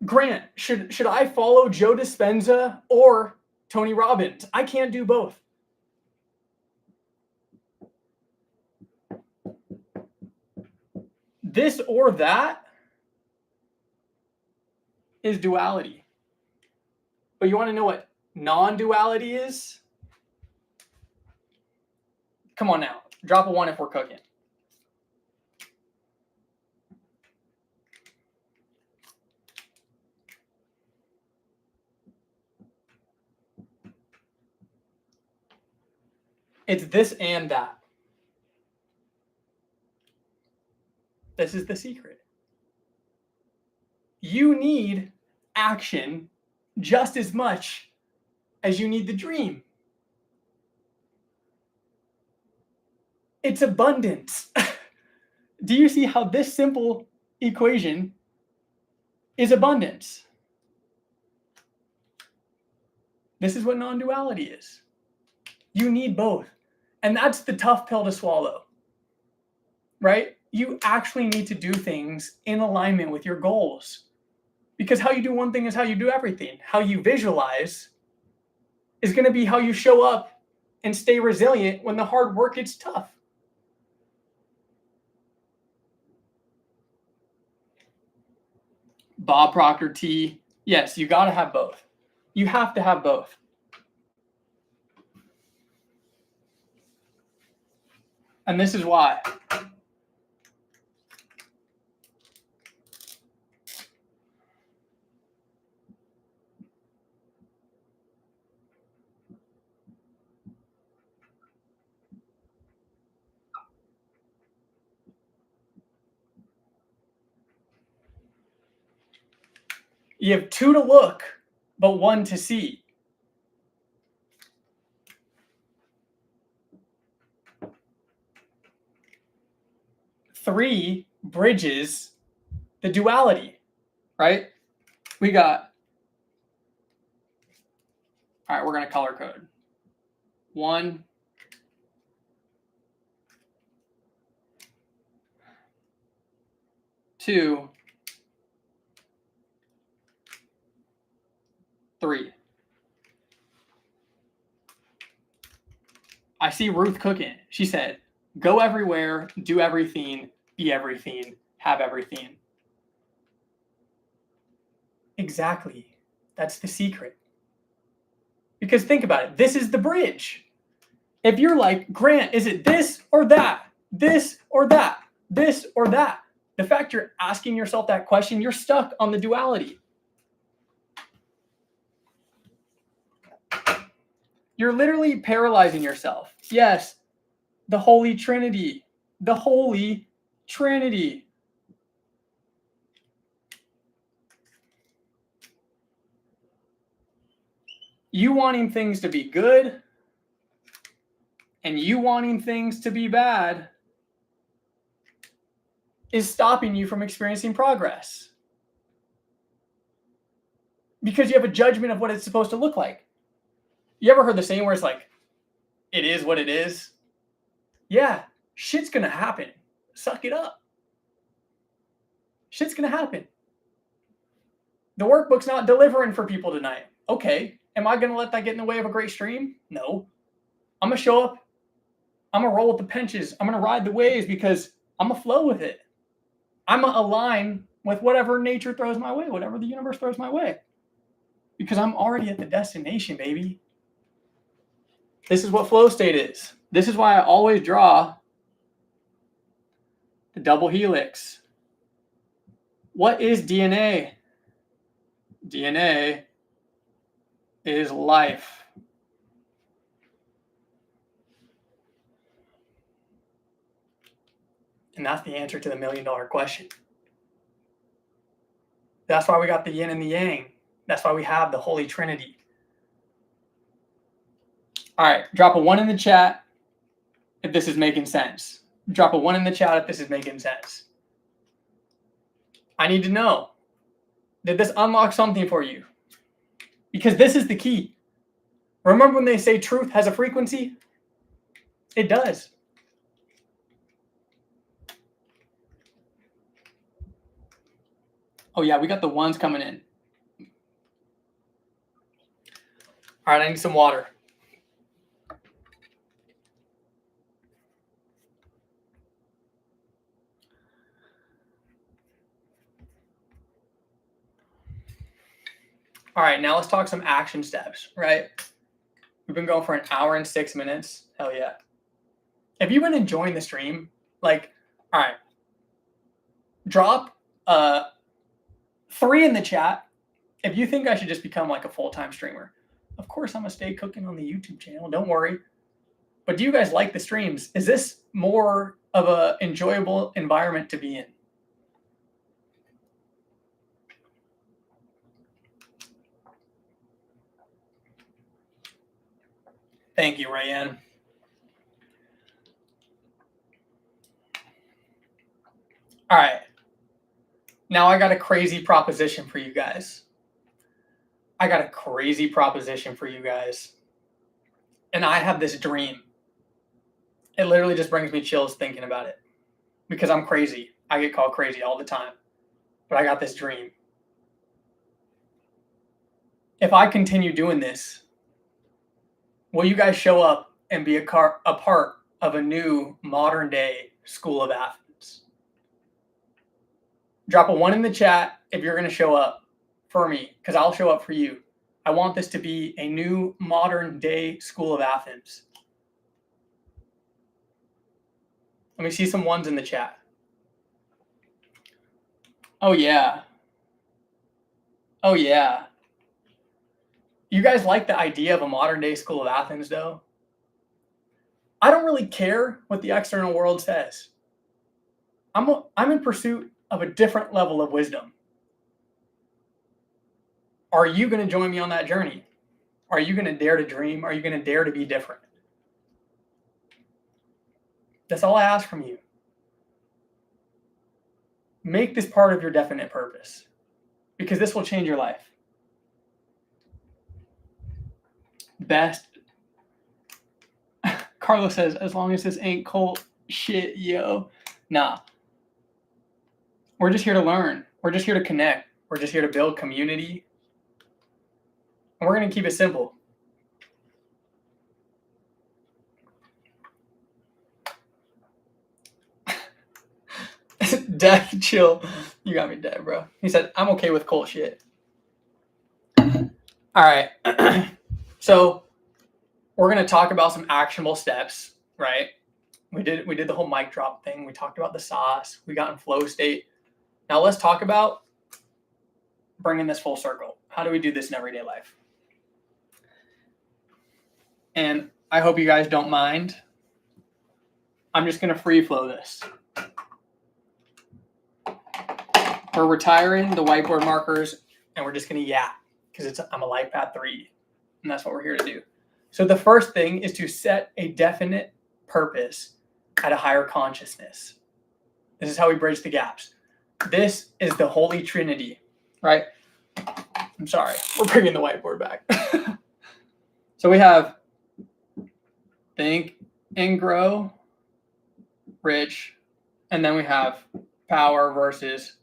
Grant, should I follow Joe Dispenza or Tony Robbins? I can't do both. This or that is duality. But you want to know what non-duality is? Come on now. Drop a 1 if we're cooking. It's this and that. This is the secret. You need action just as much as you need the dream. It's abundance. Do you see how this simple equation is abundance? This is what non-duality is. You need both. And that's the tough pill to swallow, right? You actually need to do things in alignment with your goals. Because how you do one thing is how you do everything. How you visualize is going to be how you show up and stay resilient when the hard work gets tough. Bob Proctor T. Yes, you got to have both. You have to have both. And this is why. You have 2 to look, but 1 to see. Three bridges the duality, right? We got, all right, we're going to color code. 1, 2, 3. I see Ruth cooking. She said, go everywhere, do everything, be everything, have everything. Exactly. That's the secret. Because think about it. This is the bridge. If you're like, Grant, is it this or that? This or that? This or that? The fact you're asking yourself that question, you're stuck on the duality. You're literally paralyzing yourself. Yes, the Holy Trinity. The Holy Trinity. You wanting things to be good and you wanting things to be bad is stopping you from experiencing progress. Because you have a judgment of what it's supposed to look like. You ever heard the saying where it's like, it is what it is? Yeah, shit's gonna happen. Suck it up. Shit's gonna happen. The workbook's not delivering for people tonight. Okay, am I gonna let that get in the way of a great stream? No. I'm gonna show up. I'm gonna roll with the punches. I'm gonna ride the waves because I'm gonna flow with it. I'm gonna align with whatever nature throws my way, whatever the universe throws my way. Because I'm already at the destination, baby. This is what flow state is. This is why I always draw the double helix. What is DNA? DNA is life. And that's the answer to the $1 million question. That's why we got the yin and the yang. That's why we have the Holy Trinity. All right, drop a 1 in the chat if this is making sense. Drop a 1 in the chat if this is making sense. I need to know, did this unlock something for you? Because this is the key. Remember when they say truth has a frequency? It does. Oh yeah, we got the ones coming in. All right, I need some water. All right, now let's talk some action steps, right? We've been going for 1 hour and 6 minutes. Hell yeah. If you've been enjoying the stream, like, all right, drop 3 in the chat if you think I should just become like a full-time streamer. Of course, I'm going to stay cooking on the YouTube channel. Don't worry. But do you guys like the streams? Is this more of an enjoyable environment to be in? Thank you, Rayanne. All right. Now I got a crazy proposition for you guys. And I have this dream. It literally just brings me chills thinking about it. Because I'm crazy. I get called crazy all the time. But I got this dream. If I continue doing this, will you guys show up and be a part of a new modern day school of Athens? Drop a 1 in the chat if you're going to show up for me, because I'll show up for you. I want this to be a new modern day school of Athens. Let me see some 1s in the chat. Oh, yeah. Oh, yeah. You guys like the idea of a modern day school of Athens, though? I don't really care what the external world says. I'm in pursuit of a different level of wisdom. Are you going to join me on that journey? Are you going to dare to dream? Are you going to dare to be different? That's all I ask from you. Make this part of your definite purpose, because this will change your life. Best. Carlos says, as long as this ain't cult shit, yo. Nah. We're just here to learn. We're just here to connect. We're just here to build community. And we're going to keep it simple. Death, chill. You got me dead, bro. He said, I'm okay with cult shit. All right. So we're going to talk about some actionable steps, right? We did the whole mic drop thing. We talked about the sauce. We got in flow state. Now let's talk about bringing this full circle. How do we do this in everyday life? And I hope you guys don't mind. I'm just going to free flow this. We're retiring the whiteboard markers, and we're just going to yap, because I'm a life path 3, and that's what we're here to do. So the first thing is to set a definite purpose at a higher consciousness. This is how we bridge the gaps. This is the Holy Trinity, right? I'm sorry, we're bringing the whiteboard back. So we have think and grow, rich, and then we have power versus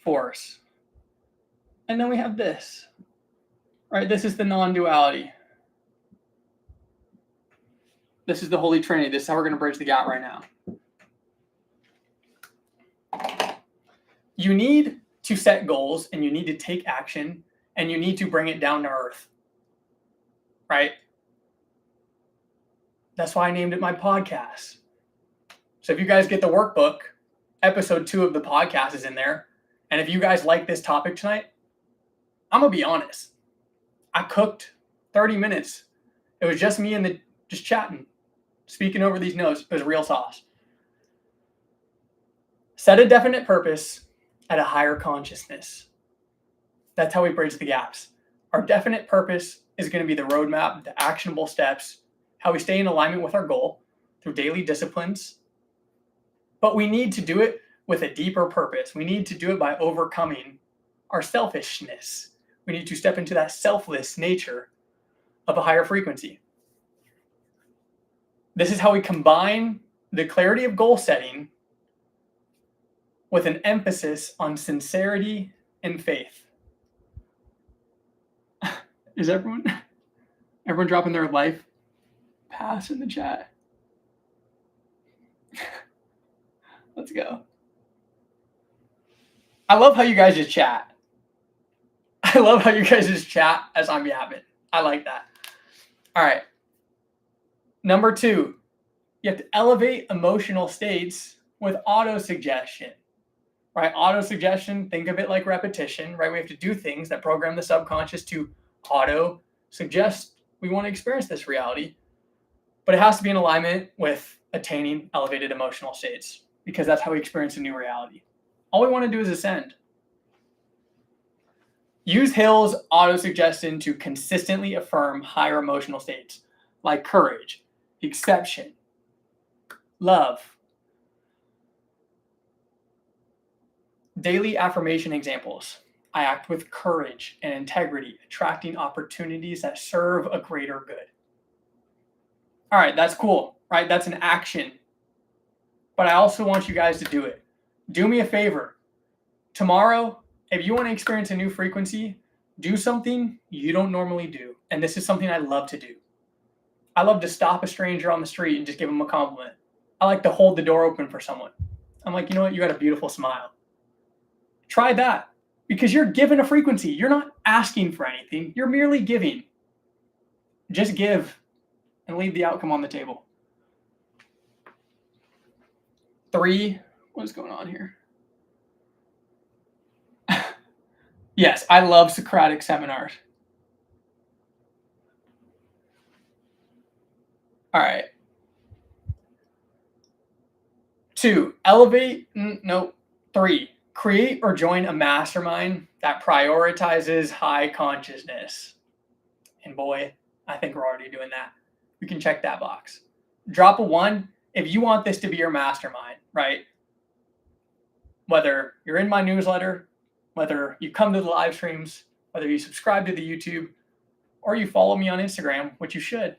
force. And then we have this, right? This is the non-duality. This is the Holy Trinity. This is how we're going to bridge the gap right now. You need to set goals and you need to take action and you need to bring it down to earth, right? That's why I named it my podcast. So if you guys get the workbook, episode 2 of the podcast is in there. And if you guys like this topic tonight, I'm going to be honest. I cooked 30 minutes. It was just me and just chatting, speaking over these notes. It was real sauce. Set a definite purpose at a higher consciousness. That's how we bridge the gaps. Our definite purpose is going to be the roadmap, the actionable steps, how we stay in alignment with our goal through daily disciplines. But we need to do it with a deeper purpose. We need to do it by overcoming our selfishness. We need to step into that selfless nature of a higher frequency. This is how we combine the clarity of goal setting with an emphasis on sincerity and faith. Is everyone dropping their life pass in the chat? Let's go. I love how you guys just chat. I love how you guys just chat as I'm yapping. I like that. All right. Number 2, you have to elevate emotional states with auto-suggestion, right? Auto-suggestion, think of it like repetition, right? We have to do things that program the subconscious to auto-suggest we want to experience this reality, but it has to be in alignment with attaining elevated emotional states because that's how we experience a new reality. All we want to do is ascend. Use Hill's auto-suggestion to consistently affirm higher emotional states like courage, exception, love. Daily affirmation examples. I act with courage and integrity, attracting opportunities that serve a greater good. All right, that's cool, right? That's an action. But I also want you guys to do it. Do me a favor. Tomorrow, if you want to experience a new frequency, do something you don't normally do. And this is something I love to do. I love to stop a stranger on the street and just give them a compliment. I like to hold the door open for someone. I'm like, you know what? You got a beautiful smile. Try that because you're given a frequency. You're not asking for anything. You're merely giving. Just give and leave the outcome on the table. 3, what is going on here? Yes, I love Socratic seminars. All right. 2, elevate. No. 3, create or join a mastermind that prioritizes high consciousness. And boy, I think we're already doing that. We can check that box. Drop a 1 if you want this to be your mastermind, right? Whether you're in my newsletter, whether you come to the live streams, whether you subscribe to the YouTube, or you follow me on Instagram, which you should.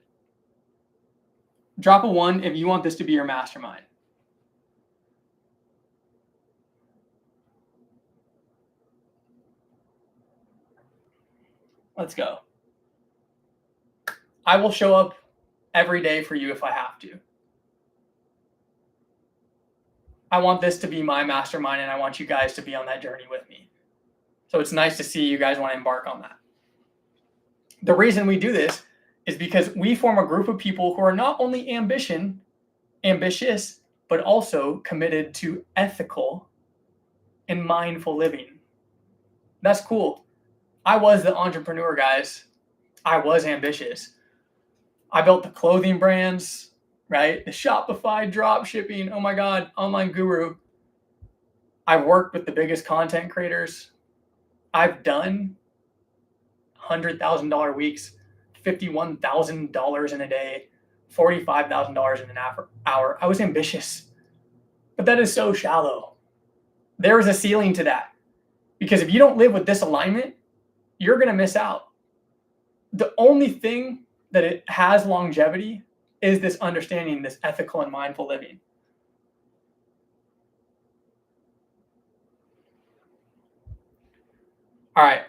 Drop a 1 if you want this to be your mastermind. Let's go. I will show up every day for you if I have to. I want this to be my mastermind, and I want you guys to be on that journey with me. So it's nice to see you guys want to embark on that. The reason we do this is because we form a group of people who are not only ambitious, but also committed to ethical and mindful living. That's cool. I was the entrepreneur, guys. I was ambitious. I built the clothing brands, right? The Shopify drop shipping. Oh my God, online guru. I've worked with the biggest content creators. I've done $100,000 weeks, $51,000 in a day, $45,000 in an hour. I was ambitious. But that is so shallow. There is a ceiling to that. Because if you don't live with this alignment, you're going to miss out. The only thing that it has longevity is this understanding, this ethical and mindful living. All right.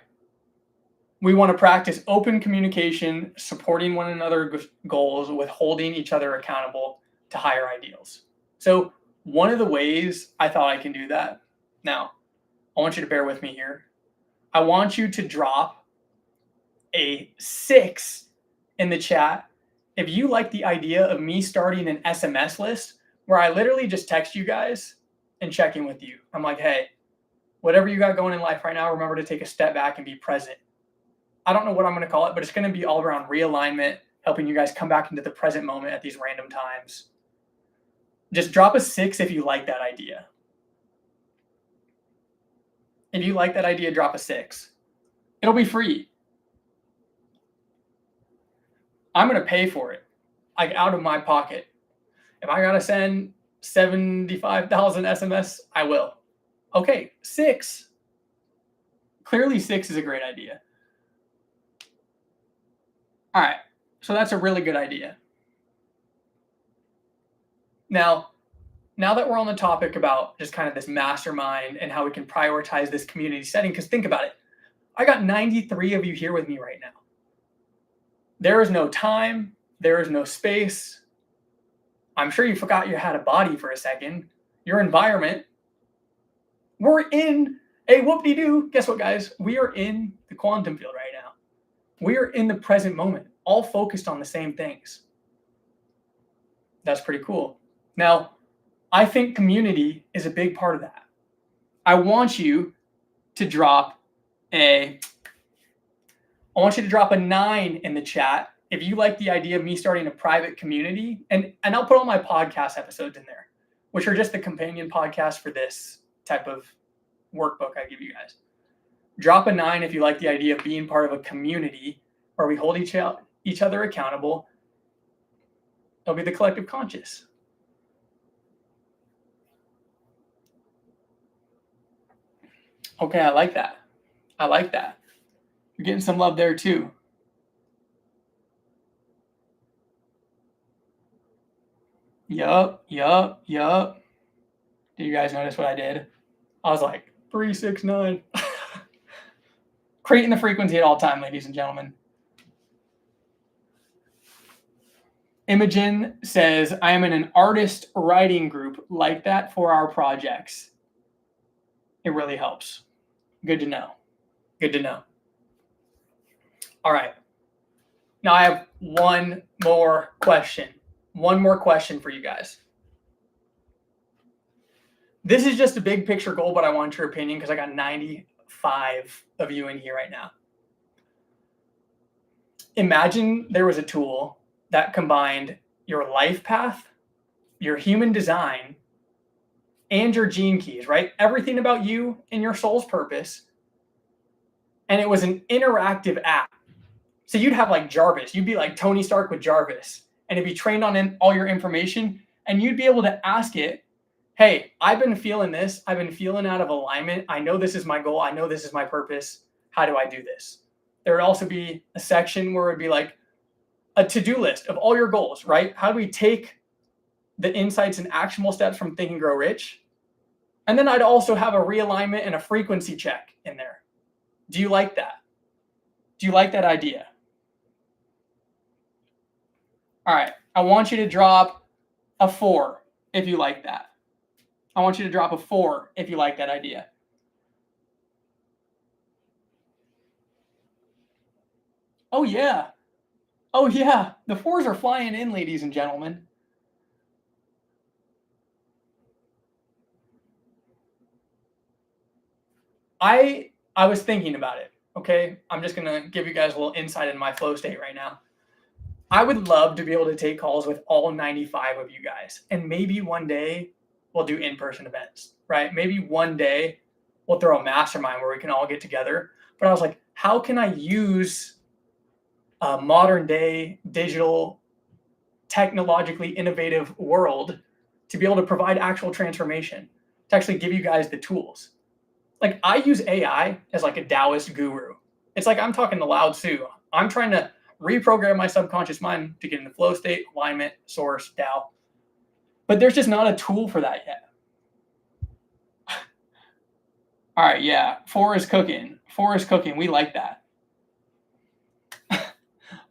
We want to practice open communication, supporting one another's goals, with holding each other accountable to higher ideals. So one of the ways I thought I can do that, now, I want you to bear with me here. I want you to drop a 6 in the chat if you like the idea of me starting an SMS list where I literally just text you guys and check in with you. I'm like, hey, whatever you got going in life right now, remember to take a step back and be present. I don't know what I'm going to call it, but it's going to be all around realignment, helping you guys come back into the present moment at these random times. Just drop a 6 if you like that idea. If you like that idea, drop a 6. It'll be free. I'm going to pay for it, like out of my pocket. If I got to send 75,000 SMS, I will. Okay, 6. Clearly 6 is a great idea. All right, so that's a really good idea. Now that we're on the topic about just kind of this mastermind and how we can prioritize this community setting, because think about it. I got 93 of you here with me right now. There is no time. There is no space. I'm sure you forgot you had a body for a second. Your environment. We're in a whoop-de-doo. Guess what, guys? We are in the quantum field right now. We are in the present moment, all focused on the same things. That's pretty cool. Now, I think community is a big part of that. I want you to drop a 9 in the chat if you like the idea of me starting a private community. And I'll put all my podcast episodes in there, which are just the companion podcast for this type of workbook I give you guys. Drop a 9 if you like the idea of being part of a community where we hold each other accountable. It'll be the collective conscious. Okay, I like that. You're getting some love there too. Yup. Did you guys notice what I did? I was like, 369. Creating the frequency at all time, ladies and gentlemen. Imogen says, I am in an artist writing group like that for our projects. It really helps. Good to know. All right. Now I have one more question for you guys. This is just a big picture goal, but I want your opinion because I got 95 of you in here right now. Imagine there was a tool that combined your life path, your human design, and your gene keys, right? Everything about you and your soul's purpose. And it was an interactive app. So you'd have like Jarvis. You'd be like Tony Stark with Jarvis. And it'd be trained on all your information. And you'd be able to ask it, hey, I've been feeling this. I've been feeling out of alignment. I know this is my goal. I know this is my purpose. How do I do this? There would also be a section where it'd be like a to-do list of all your goals, right? How do we take the insights and actionable steps from Think and Grow Rich? And then I'd also have a realignment and a frequency check in there. Do you like that? Do you like that idea? All right. I want you to drop a 4 if you like that. I want you to drop a 4 if you like that idea. Oh, yeah. The 4s are flying in, ladies and gentlemen. I was thinking about it, okay? I'm just going to give you guys a little insight in my flow state right now. I would love to be able to take calls with all 95 of you guys. And maybe one day we'll do in-person events, right? Maybe one day we'll throw a mastermind where we can all get together. But I was like, how can I use a modern day digital, technologically innovative world to be able to provide actual transformation, to actually give you guys the tools. Like, I use AI as like a Taoist guru. It's like I'm talking to Lao Tzu. I'm trying to reprogram my subconscious mind to get in the flow state, alignment, source, Tao. But there's just not a tool for that yet. All right, yeah. 4 is cooking. 4 is cooking. We like that.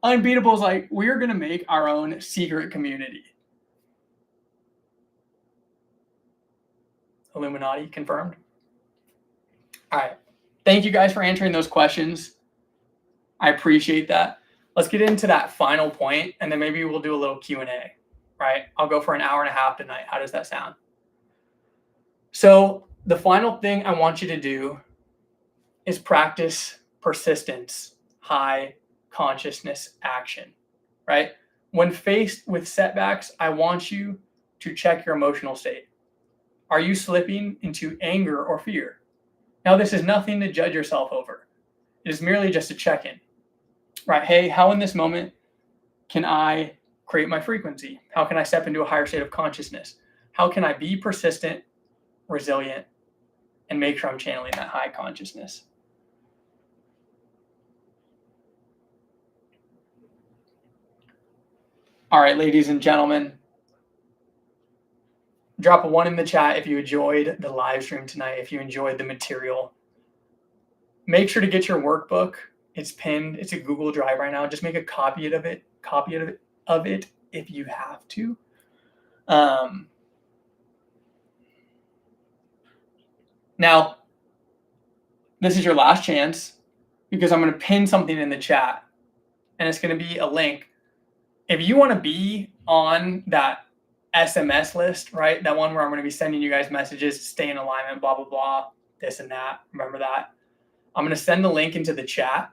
Unbeatable is like, we're going to make our own secret community. Illuminati confirmed. All right. Thank you guys for answering those questions. I appreciate that. Let's get into that final point, and then maybe we'll do a little Q&A, right? I'll go for an hour and a half tonight. How does that sound? So the final thing I want you to do is practice persistence, high consciousness action, right? When faced with setbacks, I want you to check your emotional state. Are you slipping into anger or fear? Now, this is nothing to judge yourself over. It is merely just a check-in, right? Hey, how in this moment can I create my frequency? How can I step into a higher state of consciousness? How can I be persistent, resilient, and make sure I'm channeling that high consciousness? All right, ladies and gentlemen, drop a 1 in the chat if you enjoyed the live stream tonight, if you enjoyed the material. Make sure to get your workbook. It's pinned. It's a Google Drive right now. Just make a copy of it if you have to. Now, this is your last chance because I'm going to pin something in the chat, and it's going to be a link. If you want to be on that SMS list, right? That one where I'm going to be sending you guys messages, stay in alignment, blah, blah, blah, this and that. Remember that? I'm going to send the link into the chat,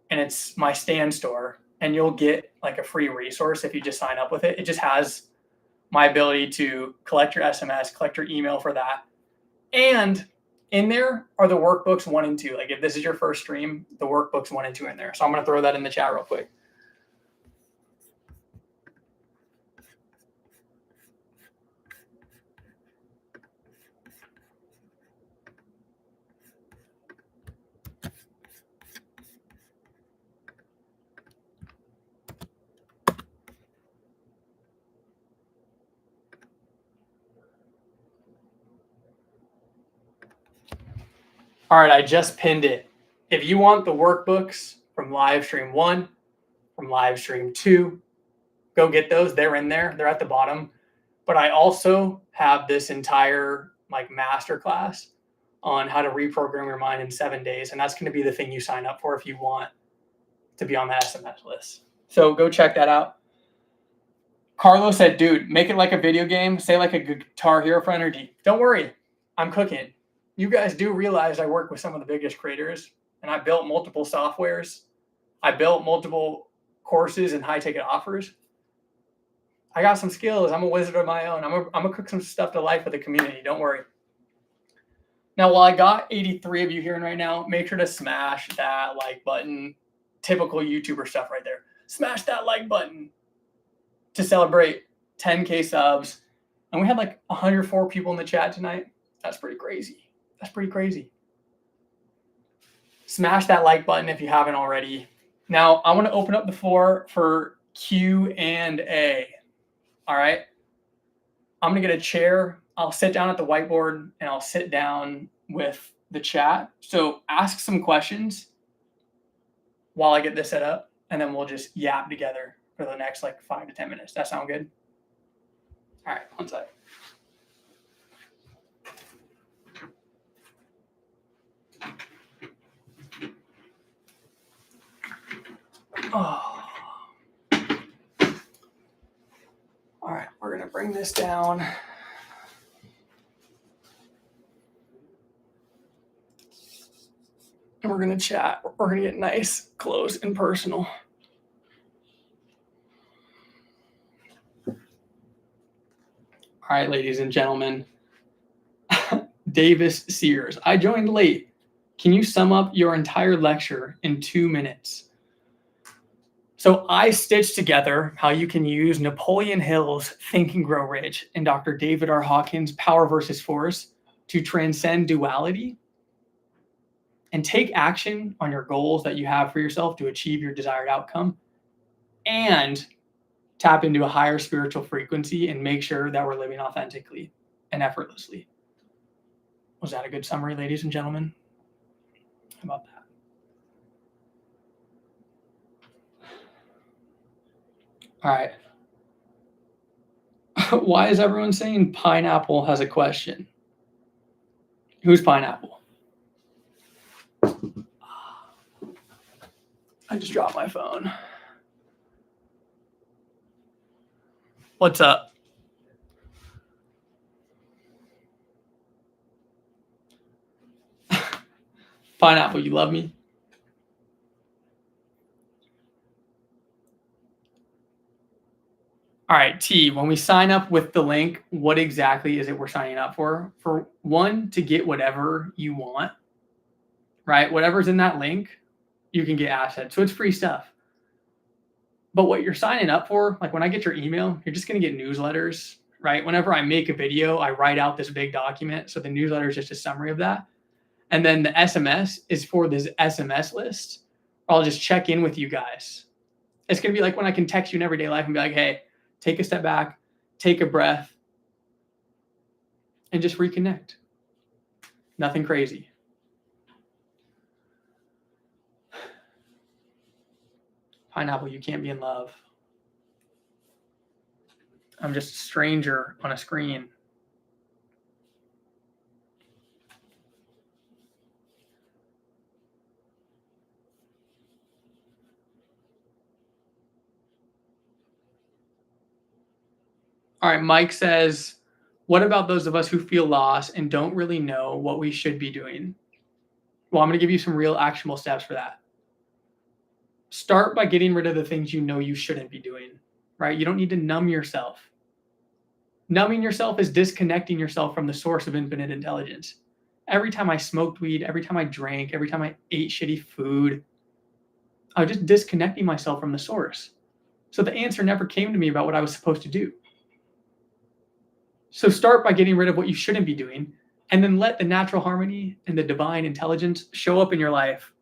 and it's my stand store, and you'll get like a free resource if you just sign up with it. It just has my ability to collect your SMS, collect your email for that. And in there are the workbooks 1 and 2. Like, if this is your first stream, the workbooks 1 and 2 in there. So I'm going to throw that in the chat real quick. All right, I just pinned it. If you want the workbooks from live stream 1, from live stream 2, go get those. They're in there. They're at the bottom. But I also have this entire like masterclass on how to reprogram your mind in 7 days. And that's going to be the thing you sign up for if you want to be on the SMS list. So go check that out. Carlos said, dude, make it like a video game. Say like a Guitar Hero for energy. Don't worry. I'm cooking. You guys do realize I work with some of the biggest creators, and I built multiple softwares. I built multiple courses and high ticket offers. I got some skills. I'm a wizard of my own. I'm gonna cook some stuff to life with the community. Don't worry. Now, while I got 83 of you here right now, make sure to smash that like button. Typical YouTuber stuff right there. Smash that like button to celebrate 10K subs. And we had like 104 people in the chat tonight. That's pretty crazy. That's pretty crazy. Smash that like button if you haven't already. Now, I want to open up the floor for Q&A. All right. I'm going to get a chair. I'll sit down at the whiteboard, and I'll sit down with the chat. So ask some questions while I get this set up, and then we'll just yap together for the next like 5 to 10 minutes. That sound good? All right, one sec. Oh. All right, we're going to bring this down. And we're going to chat. We're going to get nice, close, and personal. All right, ladies and gentlemen. Davis Sears. I joined late. Can you sum up your entire lecture in 2 minutes? So I stitched together how you can use Napoleon Hill's Think and Grow Rich and Dr. David R. Hawkins' Power versus Force to transcend duality and take action on your goals that you have for yourself to achieve your desired outcome, and tap into a higher spiritual frequency and make sure that we're living authentically and effortlessly. Was that a good summary, ladies and gentlemen? How about that? All right. Why is everyone saying Pineapple has a question? Who's Pineapple? I just dropped my phone. What's up? Pineapple, you love me? All right, T, when we sign up with the link, what exactly is it we're signing up for? For one, to get whatever you want, right? Whatever's in that link, you can get assets. So it's free stuff. But what you're signing up for, like when I get your email, you're just going to get newsletters, right? Whenever I make a video, I write out this big document. So the newsletter is just a summary of that. And then the SMS is for this SMS list. I'll just check in with you guys. It's going to be like when I can text you in everyday life and be like, hey, take a step back, take a breath, and just reconnect. Nothing crazy. Pineapple, you can't be in love. I'm just a stranger on a screen. All right, Mike says, what about those of us who feel lost and don't really know what we should be doing? Well, I'm going to give you some real actionable steps for that. Start by getting rid of the things you know you shouldn't be doing, right? You don't need to numb yourself. Numbing yourself is disconnecting yourself from the source of infinite intelligence. Every time I smoked weed, every time I drank, every time I ate shitty food, I was just disconnecting myself from the source. So the answer never came to me about what I was supposed to do. So start by getting rid of what you shouldn't be doing, and then let the natural harmony and the divine intelligence show up in your life,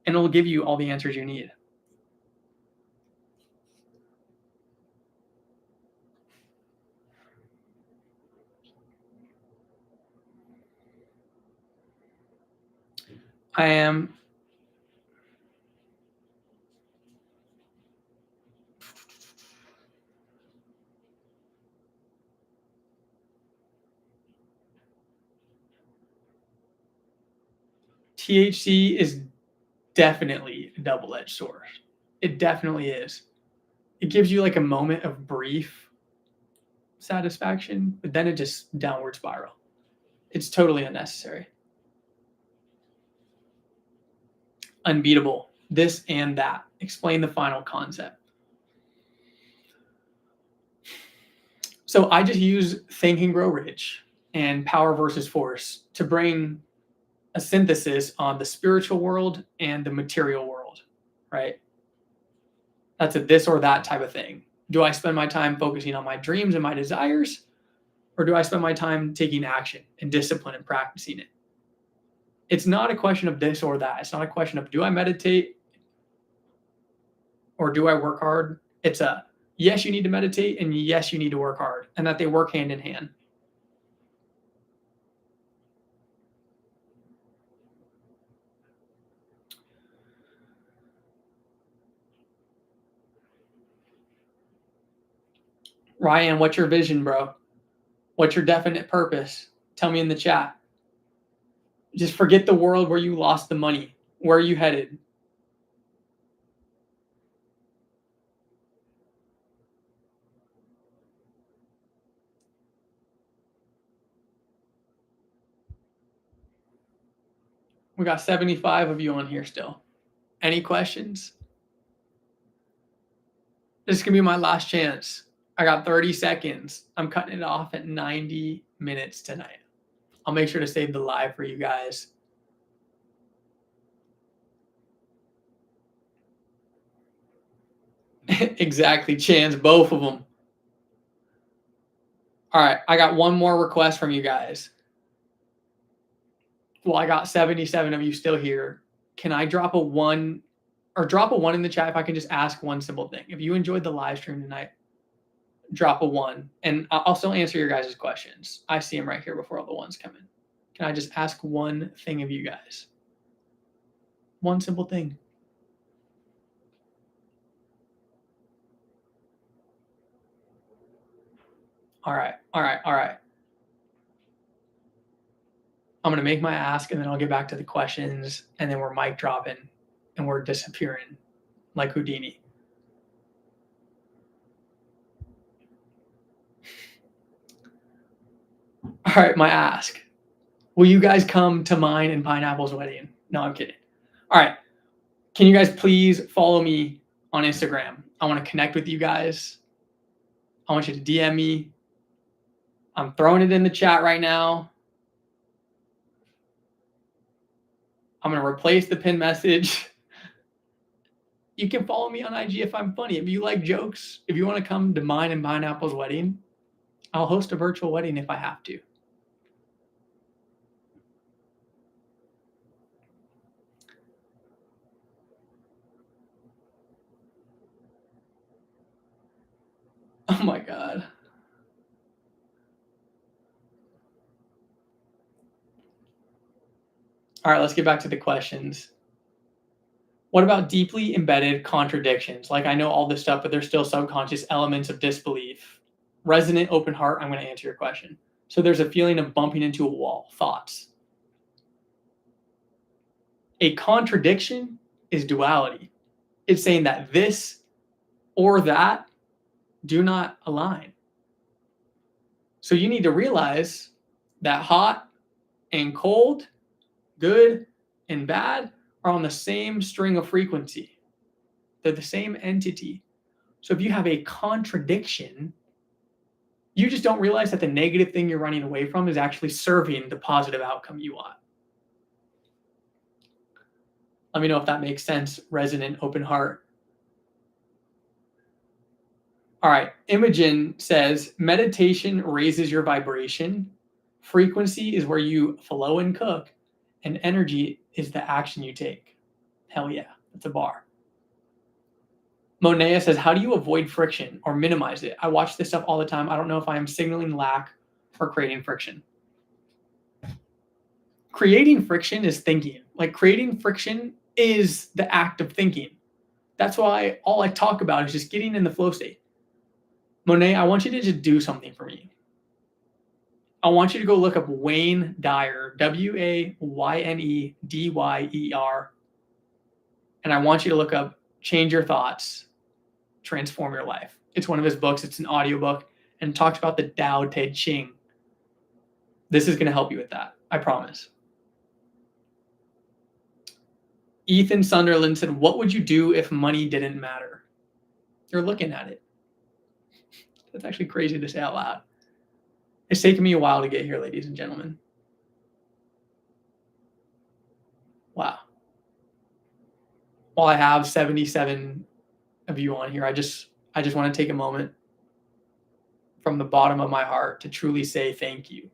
and it'll give you all the answers you need. I am THC is definitely a double-edged sword. It definitely is. It gives you like a moment of brief satisfaction, but then it just downward spiral. It's totally unnecessary. Unbeatable. This and that. Explain the final concept. So I just use Think and Grow Rich and Power versus Force to bring a synthesis on the spiritual world and the material world, right? That's a this or that type of thing. Do I spend my time focusing on my dreams and my desires, or do I spend my time taking action and discipline and practicing it? It's not a question of this or that. It's not a question of do I meditate or do I work hard? It's a yes, you need to meditate, and yes, you need to work hard, and that they work hand in hand. Ryan, what's your vision, bro? What's your definite purpose? Tell me in the chat. Just forget the world where you lost the money. Where are you headed? We got 75 of you on here still. Any questions? This is going to be my last chance. I got 30 seconds. I'm cutting it off at 90 minutes tonight. I'll make sure to save the live for you guys. Exactly, Chance, both of them. All right, I got one more request from you guys. Well, I got 77 of you still here. Can I drop a 1 in the chat if I can just ask one simple thing? If you enjoyed the live stream tonight, drop a 1, and I'll still answer your guys' questions. I see them right here before all the ones come in. Can I just ask one thing of you guys? One simple thing. All right. I'm going to make my ask, and then I'll get back to the questions, and then we're mic dropping, and we're disappearing like Houdini. All right, my ask. Will you guys come to mine and Pineapple's wedding? No, I'm kidding. All right. Can you guys please follow me on Instagram? I want to connect with you guys. I want you to DM me. I'm throwing it in the chat right now. I'm going to replace the pin message. You can follow me on IG if I'm funny. If you like jokes, if you want to come to mine and Pineapple's wedding, I'll host a virtual wedding if I have to. Oh my God. All right, let's get back to the questions. What about deeply embedded contradictions? Like, I know all this stuff, but there's still subconscious elements of disbelief. Resonant open heart, I'm going to answer your question. So there's a feeling of bumping into a wall. Thoughts. A contradiction is duality. It's saying that this or that do not align. So you need to realize that hot and cold, good and bad are on the same string of frequency. They're the same entity. So if you have a contradiction, you just don't realize that the negative thing you're running away from is actually serving the positive outcome you want. Let me know if that makes sense, resonant open heart. All right, Imogen says, meditation raises your vibration. Frequency is where you flow and cook, and energy is the action you take. Hell yeah, that's a bar. Monea says, how do you avoid friction or minimize it? I watch this stuff all the time. I don't know if I am signaling lack or creating friction. Creating friction is thinking. Like, creating friction is the act of thinking. That's why all I talk about is just getting in the flow state. Monet, I want you to just do something for me. I want you to go look up Wayne Dyer, Waynedyer, and I want you to look up Change Your Thoughts, Transform Your Life. It's one of his books. It's an audiobook, and it talks about the Tao Te Ching. This is going to help you with that. I promise. Ethan Sunderland said, what would you do if money didn't matter? You're looking at it. That's actually crazy to say out loud. It's taken me a while to get here, ladies and gentlemen. Wow. While I have 77 of you on here, I just want to take a moment from the bottom of my heart to truly say thank you.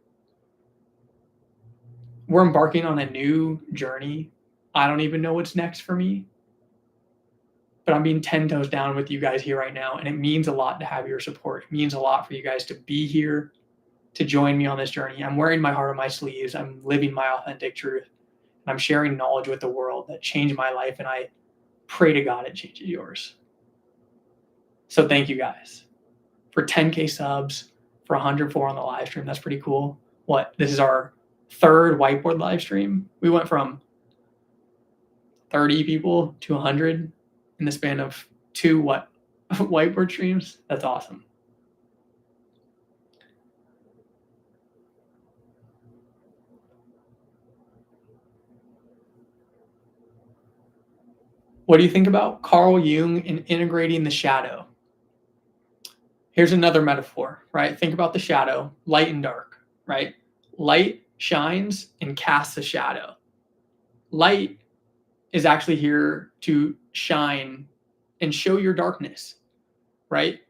We're embarking on a new journey. I don't even know what's next for me, but I'm being 10 toes down with you guys here right now, and it means a lot to have your support. It means a lot for you guys to be here, to join me on this journey. I'm wearing my heart on my sleeves. I'm living my authentic truth, and I'm sharing knowledge with the world that changed my life, and I pray to God it changes yours. So thank you guys for 10K subs, for 104 on the live stream. That's pretty cool. This is our third whiteboard live stream. We went from 30 people to 100 in the span of 2 whiteboard streams. That's awesome. What do you think about Carl Jung in integrating the shadow? Here's another metaphor, right? Think about the shadow, light and dark, right? Light shines and casts a shadow. Light is actually here to shine and show your darkness. right?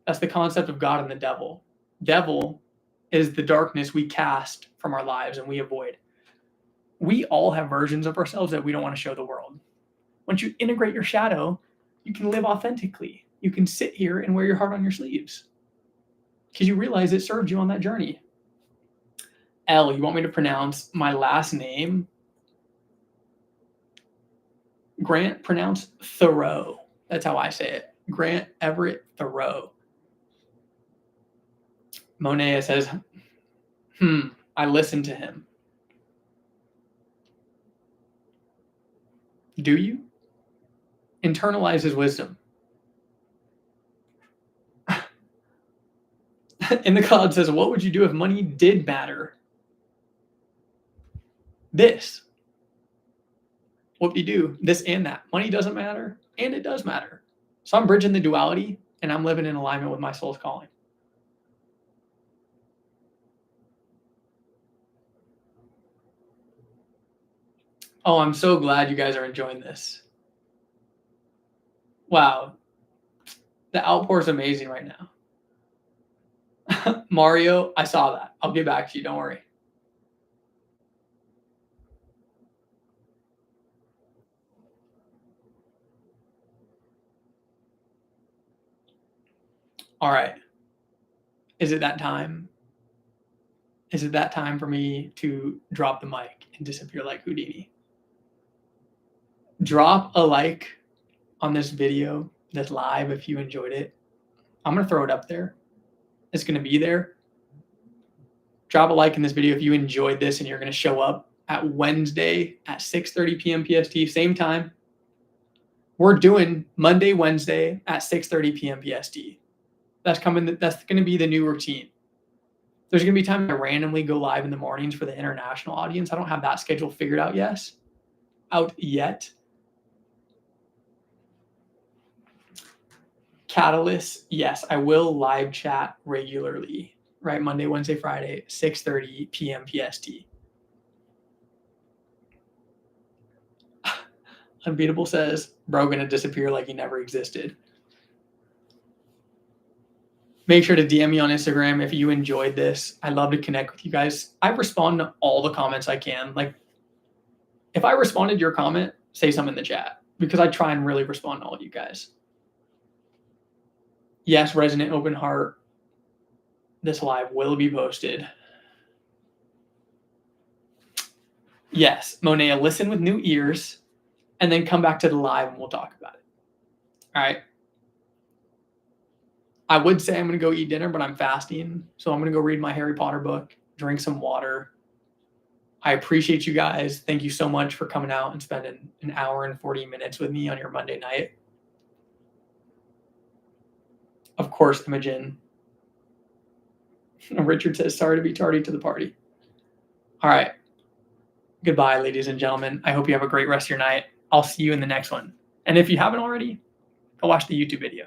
That's the concept of God and the devil. Devil is the darkness we cast from our lives and we avoid. We all have versions of ourselves that we don't want to show the world. Once you integrate your shadow, you can live authentically. You can sit here and wear your heart on your sleeves because you realize it served you on that journey. L, you want me to pronounce my last name? Grant, pronounce Thoreau. That's how I say it. Grant Everett Thoreau. Monet says, I listened to him. Do you? Internalize his wisdom. In the cloud says, what would you do if money did matter? This. Whoop-de-doo. This and that. Money doesn't matter, and it does matter. So I'm bridging the duality, and I'm living in alignment with my soul's calling. Oh, I'm so glad you guys are enjoying this. Wow. The outpour is amazing right now. Mario, I saw that. I'll get back to you. Don't worry. All right. Is it that time? Is it that time for me to drop the mic and disappear like Houdini? Drop a like on this video that's live if you enjoyed it. I'm going to throw it up there. It's going to be there. Drop a like in this video if you enjoyed this and you're going to show up at Wednesday at 6:30 p.m. PST, same time. We're doing Monday, Wednesday at 6:30 p.m. PST. That's coming. That's going to be the new routine. There's going to be time to randomly go live in the mornings for the international audience. I don't have that schedule figured out yet. Catalyst, yes, I will live chat regularly, right? Monday, Wednesday, Friday, 6:30 p.m. PST. Unbeatable says, bro, gonna disappear like he never existed. Make sure to DM me on Instagram if you enjoyed this. I love to connect with you guys. I respond to all the comments I can. Like, if I responded to your comment, say something in the chat because I try and really respond to all of you guys. Yes, Resonant Open Heart. This live will be posted. Yes, Monet, listen with new ears and then come back to the live and we'll talk about it. All right. I would say I'm going to go eat dinner, but I'm fasting. So I'm going to go read my Harry Potter book, drink some water. I appreciate you guys. Thank you so much for coming out and spending an hour and 40 minutes with me on your Monday night. Of course, Imogen. Richard says, sorry to be tardy to the party. All right. Goodbye, ladies and gentlemen. I hope you have a great rest of your night. I'll see you in the next one. And if you haven't already, go watch the YouTube video.